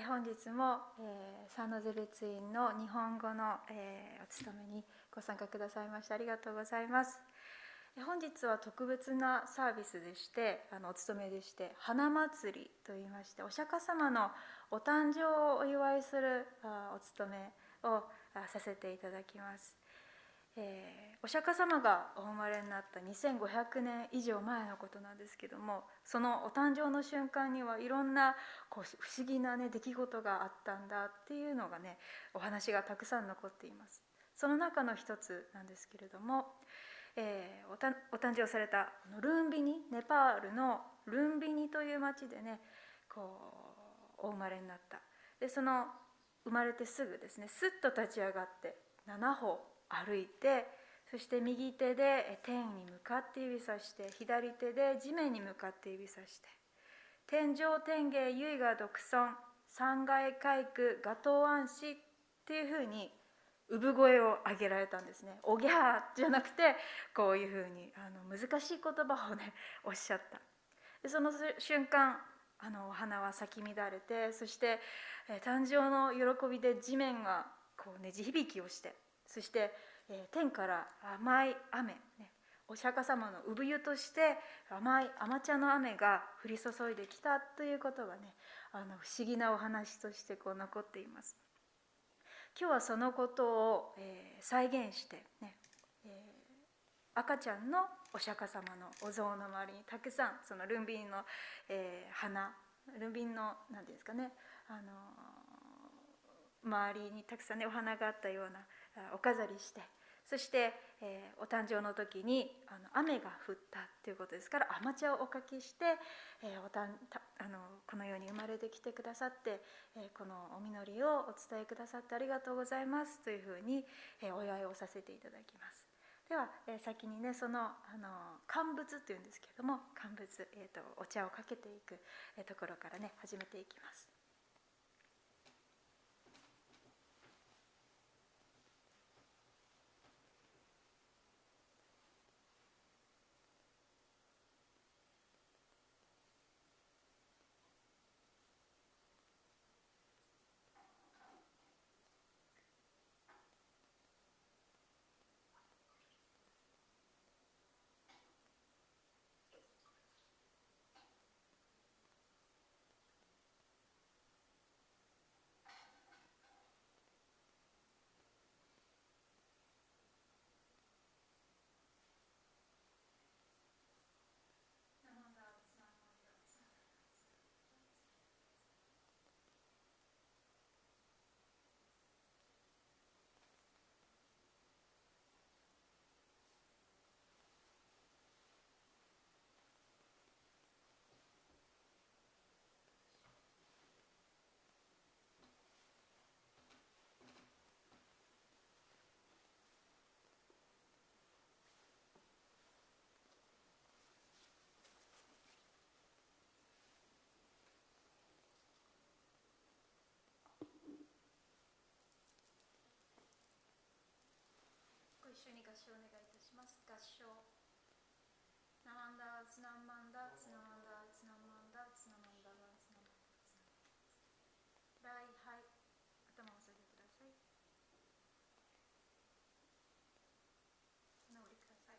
本日も、サンノゼ別院の日本語の、お務めにご参加くださいましてありがとうございます。本日は特別なサービスでしてお務めでして花祭りといいましてお釈迦様のお誕生をお祝いするお務めをさせていただきます。お釈迦様がお生まれになった2500年以上前のことなんですけども、そのお誕生の瞬間にはいろんな不思議な、出来事があったんだっていうのがね、お話がたくさん残っています。その中の一つなんですけれども、お誕生されたルンビニ、ネパールのルンビニという町でね、お生まれになった。でその生まれてすぐですね、すっと立ち上がって7歩歩いて、そして右手で天に向かって指さして、左手で地面に向かって指さして、天上天下唯我独尊、三界皆苦我当安死っていうふうに産声を上げられたんですね。おぎゃーじゃなくて、こういうふうに難しい言葉をねおっしゃった。でその瞬間お花は咲き乱れて、そして誕生の喜びで地面が地響きをして、そして天から甘い雨、お釈迦様の産湯として甘茶の雨が降り注いできたということがね、不思議なお話として残っています。今日はそのことを再現してね、赤ちゃんのお釈迦様のお像の周りにたくさんそのルンビンの花、ルンビンの何ていうんですかね、周りにたくさんねお花があったようなお飾りして、そして、お誕生の時に雨が降ったということですから、甘茶をおかけして、この世に生まれてきてくださって、このお実りをお伝えくださってありがとうございますというふうに、お祝いをさせていただきます。では、先にねその乾物というんですけれども、乾物、お茶をかけていく、ところからね始めていきます。ご一緒に合唱お願いいたします。合唱。ナマンダツナマンダツナマンダツナマンダツナマンダバツナマンダツナマンダ。はい、頭を下げてください。お直りください。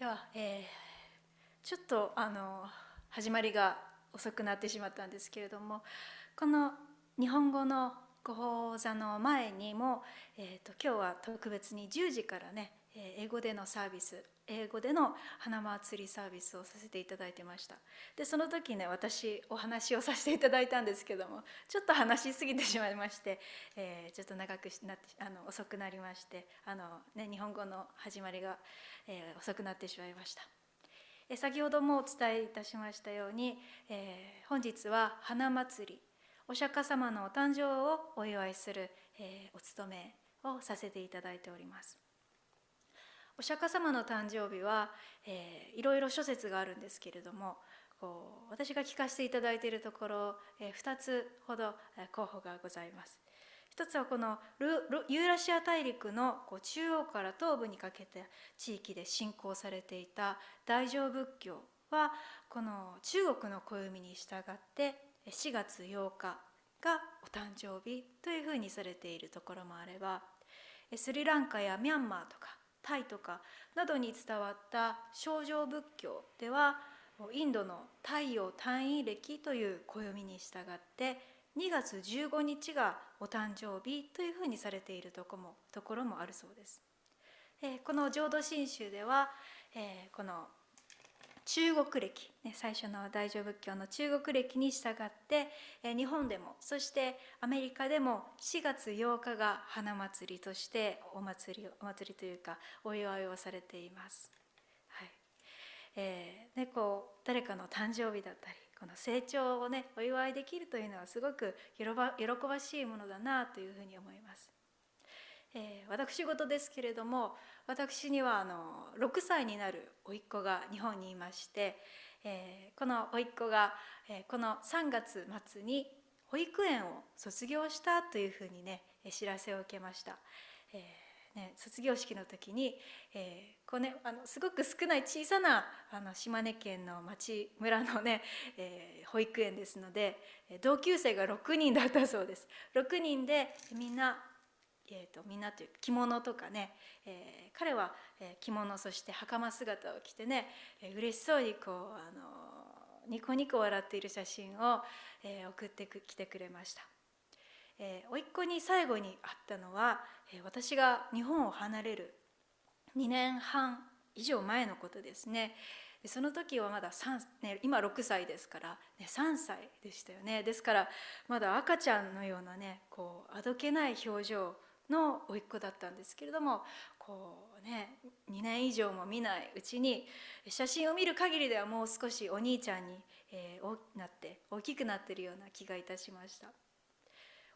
では、ちょっと始まりが遅くなってしまったんですけれども、この日本語の講座の前にも、今日は特別に10時からね、英語でのサービス、英語での花祭りサービスをさせていただいてました。でその時ね、私お話をさせていただいたんですけども、ちょっと話しすぎてしまいまして、ちょっと長くなって遅くなりまして、日本語の始まりが、遅くなってしまいました。先ほどもお伝えいたしましたように、本日は花祭り、お釈迦様のお誕生をお祝いする、お務めをさせていただいております。お釈迦様の誕生日は、いろいろ諸説があるんですけれども、私が聞かせていただいているところ、2つほど候補がございます。一つはこのユーラシア大陸の中央から東部にかけて地域で信仰されていた大乗仏教は、この中国の暦に従って4月8日がお誕生日というふうにされているところもあれば、スリランカやミャンマーとかタイとかなどに伝わった小乗仏教では、インドの太陽単位暦という暦に従って2月15日がお誕生日というふうにされているところもあるそうです。この浄土真宗では、この中国暦、最初の大乗仏教の中国暦に従って、日本でもそしてアメリカでも4月8日が花祭りとしてお祭りというかお祝いをされています。誰かの誕生日だったり、この成長をお祝いできるというのはすごく喜ばしいものだなというふうに思います。私事ですけれども、私には6歳になる甥っ子が日本にいまして、この甥っ子が、この3月末に保育園を卒業したというふうに知らせを受けました。卒業式の時に、すごく少ない小さな島根県の村の保育園ですので、同級生が6人だったそうです。6人でみんなという着物とか彼は着物、そして袴姿を着て嬉しそうにニコニコ笑っている写真を送ってきてくれました。甥っ子に最後に会ったのは、私が日本を離れる2年半以上前のことですね。その時はまだ今6歳ですから3歳でしたよね。ですからまだ赤ちゃんのようなあどけない表情の甥っ子だったんですけれども、2年以上も見ないうちに、写真を見る限りではもう少しお兄ちゃんに大きくなっているような気がいたしました。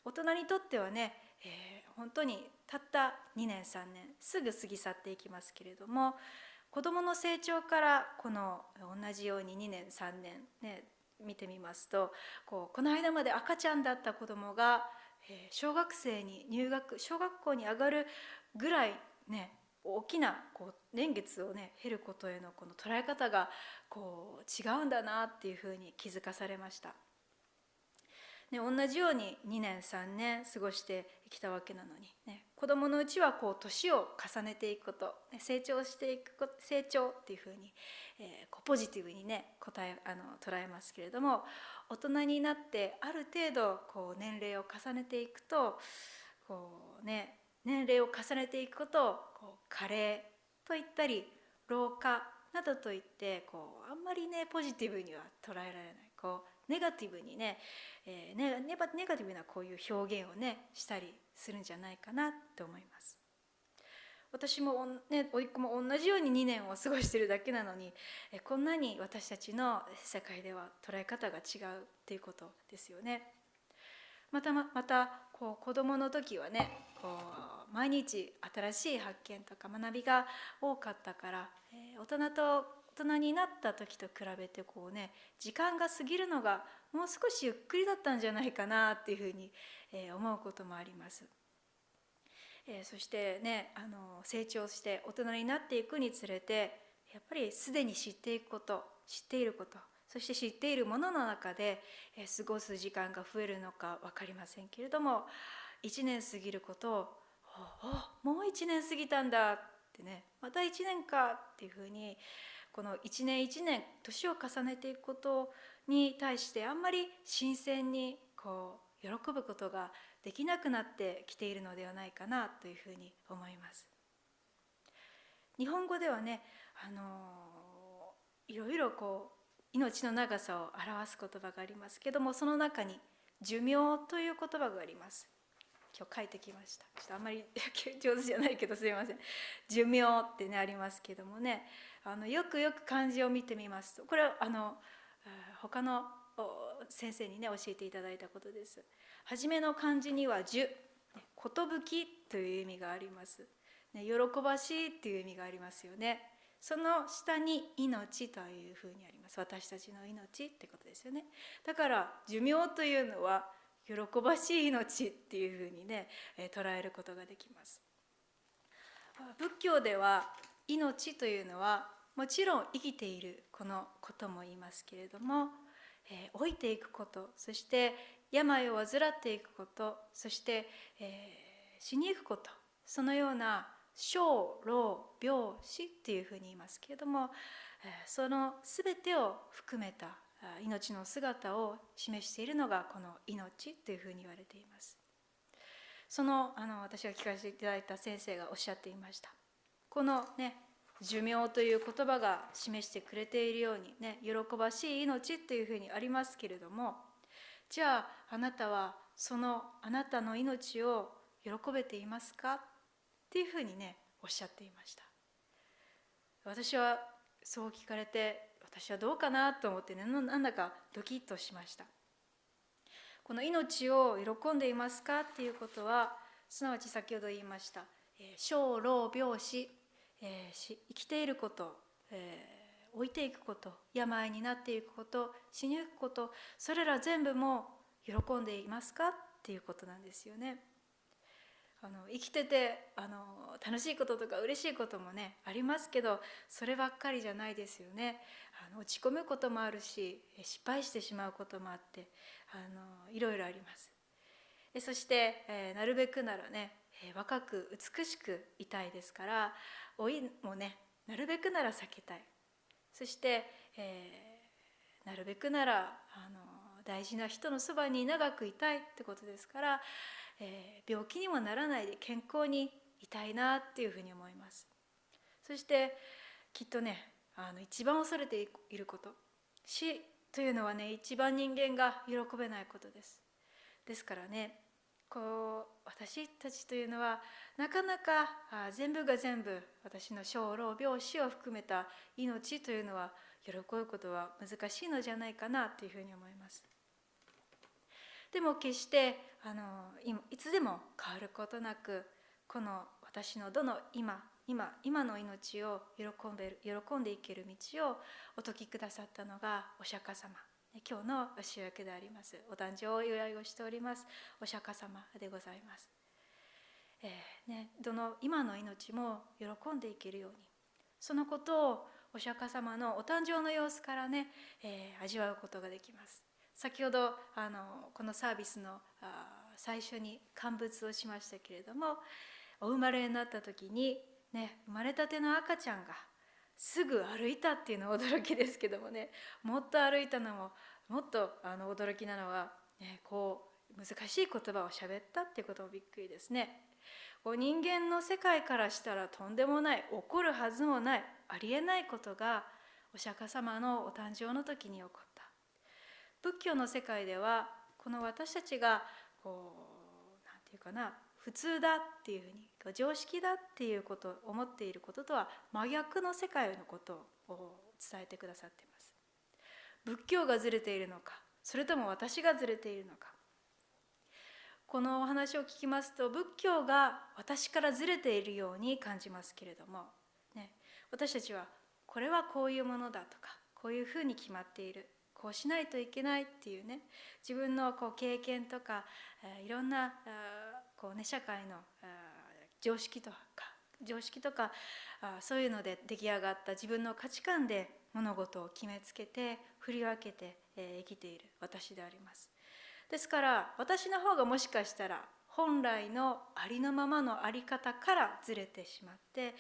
大人にとっては本当にたった2年3年すぐ過ぎ去っていきますけれども、子どもの成長から同じように2年3年見てみますと、この間まで赤ちゃんだった子どもが小学校に上がるぐらい大きな年月を経ることへのこの捉え方が違うんだなっていうふうに気づかされました。同じように2年3年過ごしてきたわけなのに、子どものうちは年を重ねていくこと、成長していくこと、成長っていうふうに、ポジティブに捉えますけれども、大人になってある程度年齢を重ねていくと年齢を重ねていくことを加齢と言ったり老化などといってあんまりポジティブには捉えられない、ネガティブにネガティブなこういう表現をしたりするんじゃないかなと思います。私も甥っ子も同じように2年を過ごしているだけなのに、こんなに私たちの世界では捉え方が違うっていうことですよね。また子どもの時は毎日新しい発見とか学びが多かったから、大人になった時と比べて時間が過ぎるのがもう少しゆっくりだったんじゃないかなっていうふうに思うこともあります。そして成長して大人になっていくにつれて、やっぱりすでに知っていること、そして知っているものの中で過ごす時間が増えるのか分かりませんけれども、1年過ぎることをもう1年過ぎたんだっってね、また1年かっていうふうに、この1年1年年を重ねていくことに対してあんまり新鮮に喜ぶことができなくなってきているのではないかなというふうに思います。日本語ではね、いろいろ命の長さを表す言葉がありますけども、その中に寿命という言葉があります。今日書いてきました。ちょっとあんまり上手じゃないけどすいません。寿命ってねありますけどもね、よくよく漢字を見てみますと、これは他の先生にね教えていただいたことです。はじめの漢字には寿、寿という意味があります。喜ばしいっていう意味がありますよね。その下に命というふうにあります。私たちの命ってことですよね。だから寿命というのは喜ばしい命っていうふうにね捉えることができます。仏教では命というのはもちろん生きているこのことも言いますけれども、老いていくこと、そして病を患っていくこと、そして、死に行くこと、そのような生老病死っていうふうに言いますけれども、その全てを含めた命の姿を示しているのがこの命というふうに言われています。私が聞かせていただいた先生がおっしゃっていました。このね寿命という言葉が示してくれているようにね、喜ばしい命っていうふうにありますけれども、じゃああなたはあなたの命を喜べていますかっていうふうにねおっしゃっていました。私はそう聞かれて、私はどうかなと思ってね、なんだかドキッとしました。この命を喜んでいますかっていうことは、すなわち先ほど言いました生老病死、生きていること、老いていくこと、病になっていくこと、死にゆくこと、それら全部も喜んでいますかっていうことなんですよね。生きてて楽しいこととか嬉しいこともねありますけど、そればっかりじゃないですよね。落ち込むこともあるし、失敗してしまうこともあって、いろいろあります。そして、なるべくならね若く美しくいたいですから、老いもねなるべくなら避けたい。そして、なるべくなら大事な人のそばに長くいたいってことですから、病気にもならないで健康にいたいなっていうふうに思います。そしてきっとね一番恐れていること、死というのはね一番人間が喜べないことです。ですからね私たちというのはなかなか全部が全部私の生老病死を含めた命というのは喜ぶことは難しいのじゃないかなというふうに思います。でも決していつでも変わることなく、この私のどの今の命を喜んでいける道をお説きくださったのがお釈迦様、今日の主役であります。お誕生を祝いをしておりますお釈迦様でございます。どの今の命も喜んでいけるように、そのことをお釈迦様のお誕生の様子からね、味わうことができます。先ほどこのサービスの最初に乾物をしましたけれども、お生まれになった時にね、生まれたての赤ちゃんがすぐ歩いたっていうのは驚きですけどもね、もっと歩いたのももっと驚きなのは、難しい言葉を喋ったっていうこともびっくりですね。人間の世界からしたらとんでもない、起こるはずもない、ありえないことがお釈迦様のお誕生の時に起こった。仏教の世界ではこの私たちがなんていうかな、普通だっていうふうに常識だっていうことを思っていることとは真逆の世界のことを伝えてくださっています。仏教がずれているのか、それとも私がずれているのか。このお話を聞きますと、仏教が私からずれているように感じますけれども、私たちはこれはこういうものだとか、こういうふうに決まっている、こうしないといけないっていうね、自分の経験とかいろんな社会の常識とかそういうので出来上がった自分の価値観で物事を決めつけて振り分けて生きている私であります。ですから私の方がもしかしたら本来のありのままのあり方からずれてしまって、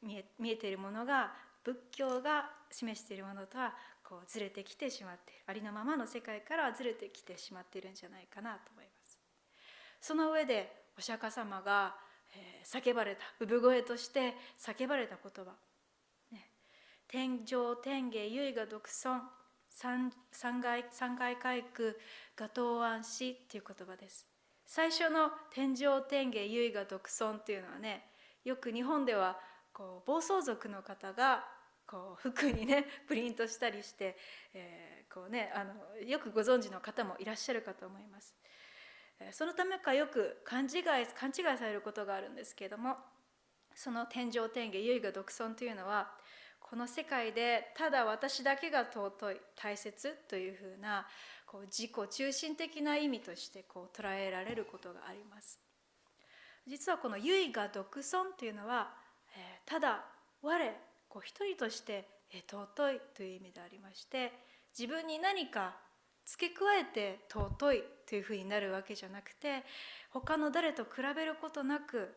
見えているものが仏教が示しているものとはこうずれてきてしまっている、ありのままの世界からずれてきてしまっているんじゃないかなと思います。その上でお釈迦様が叫ばれた、産声として叫ばれた言葉、天上天下唯我独尊、三界開空我当安死っていう言葉です。最初の天上天下唯我独尊っていうのはね、よく日本ではこう暴走族の方がこう服にねプリントしたりして、こうね、よくご存知の方もいらっしゃるかと思います。そのためかよく勘違いされることがあるんですけれども、その天上天下唯我独尊というのは、この世界でただ私だけが尊い大切というふうなこう自己中心的な意味としてこう捉えられることがあります。実はこの唯我独尊というのは、ただ我こう一人として尊いという意味でありまして、自分に何か付け加えて尊いというふうになるわけじゃなくて、他の誰と比べることなく、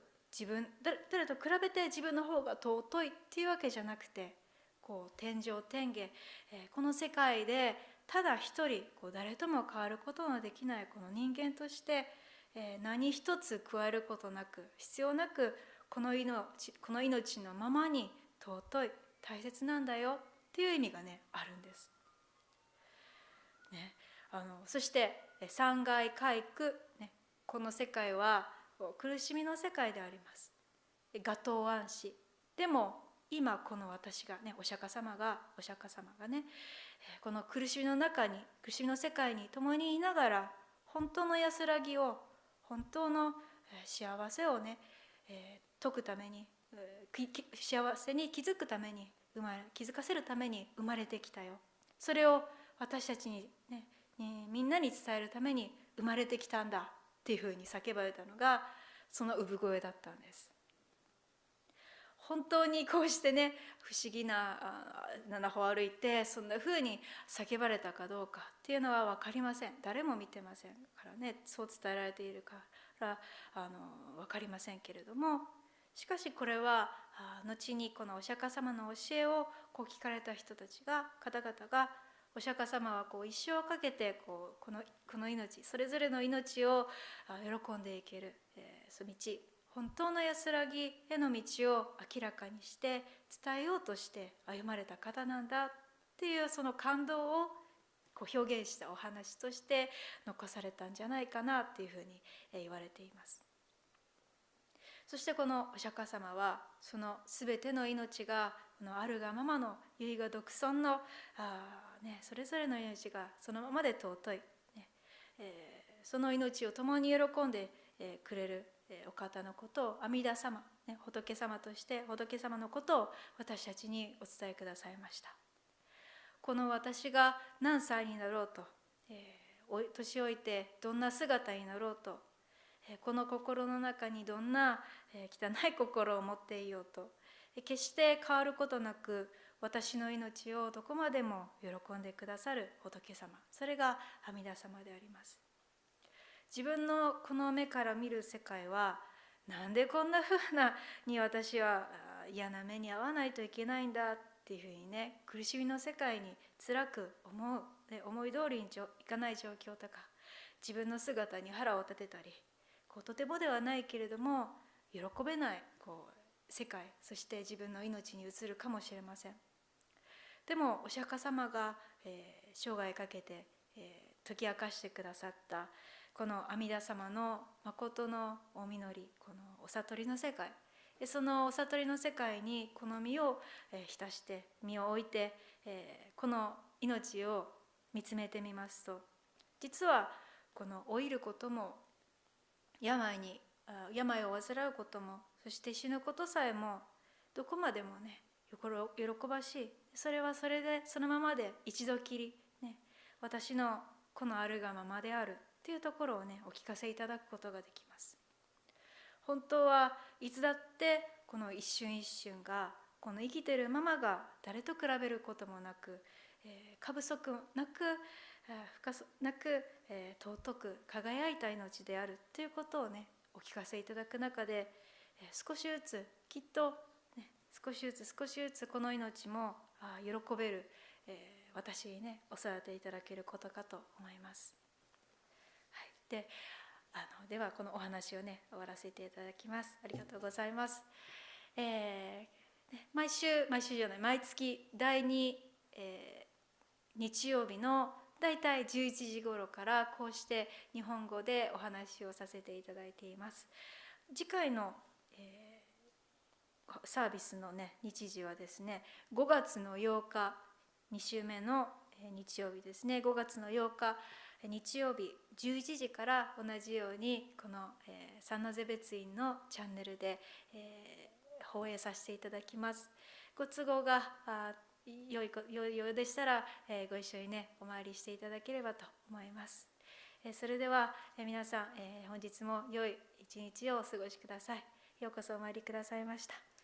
誰と比べて自分の方が尊いっていうわけじゃなくて、こう天上天下、この世界でただ一人こう誰とも変わることのできないこの人間として、何一つ加えることなく、必要なくこの命のままに尊い大切なんだよっていう意味がねあるんです。そして三界開空、この世界は苦しみの世界であります。我当安死。でも今この私がね、お釈迦様がね、この苦しみの世界に共にいながら、本当の安らぎを、本当の幸せをね、解くために、幸せに気づくために気づかせるために生まれてきたよ。それを私たちにね、みんなに伝えるために生まれてきたんだっていうふうに叫ばれたのがその産声だったんです。本当にこうしてね、不思議な七歩歩いてそんなふうに叫ばれたかどうかっていうのは分かりません。誰も見てませんからね、そう伝えられているから分かりませんけれども、しかしこれは後にこのお釈迦様の教えをこう聞かれた方々がお釈迦様はこう一生かけてこの命、それぞれの命を喜んでいける、その道、本当の安らぎへの道を明らかにして伝えようとして歩まれた方なんだっていう、その感動をこう表現したお話として残されたんじゃないかなっていうふうに言われています。そしてこのお釈迦様はその全ての命があるがままの唯我独尊のそれぞれの命がそのままで尊い、その命を共に喜んでくれるお方のことを阿弥陀様、仏様として仏様のことを私たちにお伝えくださいました。この私が何歳になろうと、年老いてどんな姿になろうと、この心の中にどんな汚い心を持っていようと、決して変わることなく私の命をどこまでも喜んでくださる仏様、それが阿弥陀様であります。自分のこの目から見る世界は、なんでこんな風に私は嫌な目に遭わないといけないんだっていうふうにね、苦しみの世界に辛く思い通りにいかない状況とか、自分の姿に腹を立てたり、とてもではないけれども喜べない世界、そして自分の命に移るかもしれません。でもお釈迦様が、生涯かけて、解き明かしてくださったこの阿弥陀様の誠のお実り、このお悟りの世界、そのお悟りの世界にこの身を浸して身を置いて、この命を見つめてみますと、実はこの老いることも病を患うことも、そして死ぬことさえもどこまでもね喜ばしい、それはそれでそのままで一度きり、私のこのあるがままであるというところをねお聞かせいただくことができます。本当はいつだってこの一瞬一瞬が、この生きているままが誰と比べることもなく、過不足なく深く、尊く輝いた命であるということをねお聞かせいただく中で、少しずつきっと、ね、少しずつこの命も喜べる、私にね教えていただけることかと思います。はい、ではこのお話をね終わらせていただきます。ありがとうございます。毎月第2、日曜日のだいたい11時頃からこうして日本語でお話をさせていただいています。次回の、サービスのね日時はですね5月の8日2週目の日曜日ですね。5月の8日日曜日11時から同じようにこのサンノゼ別院のチャンネルで放映させていただきます。ご都合が良いようでしたらご一緒にねお参りしていただければと思います。それでは皆さん本日も良い一日をお過ごしください。ようこそお参りくださいました。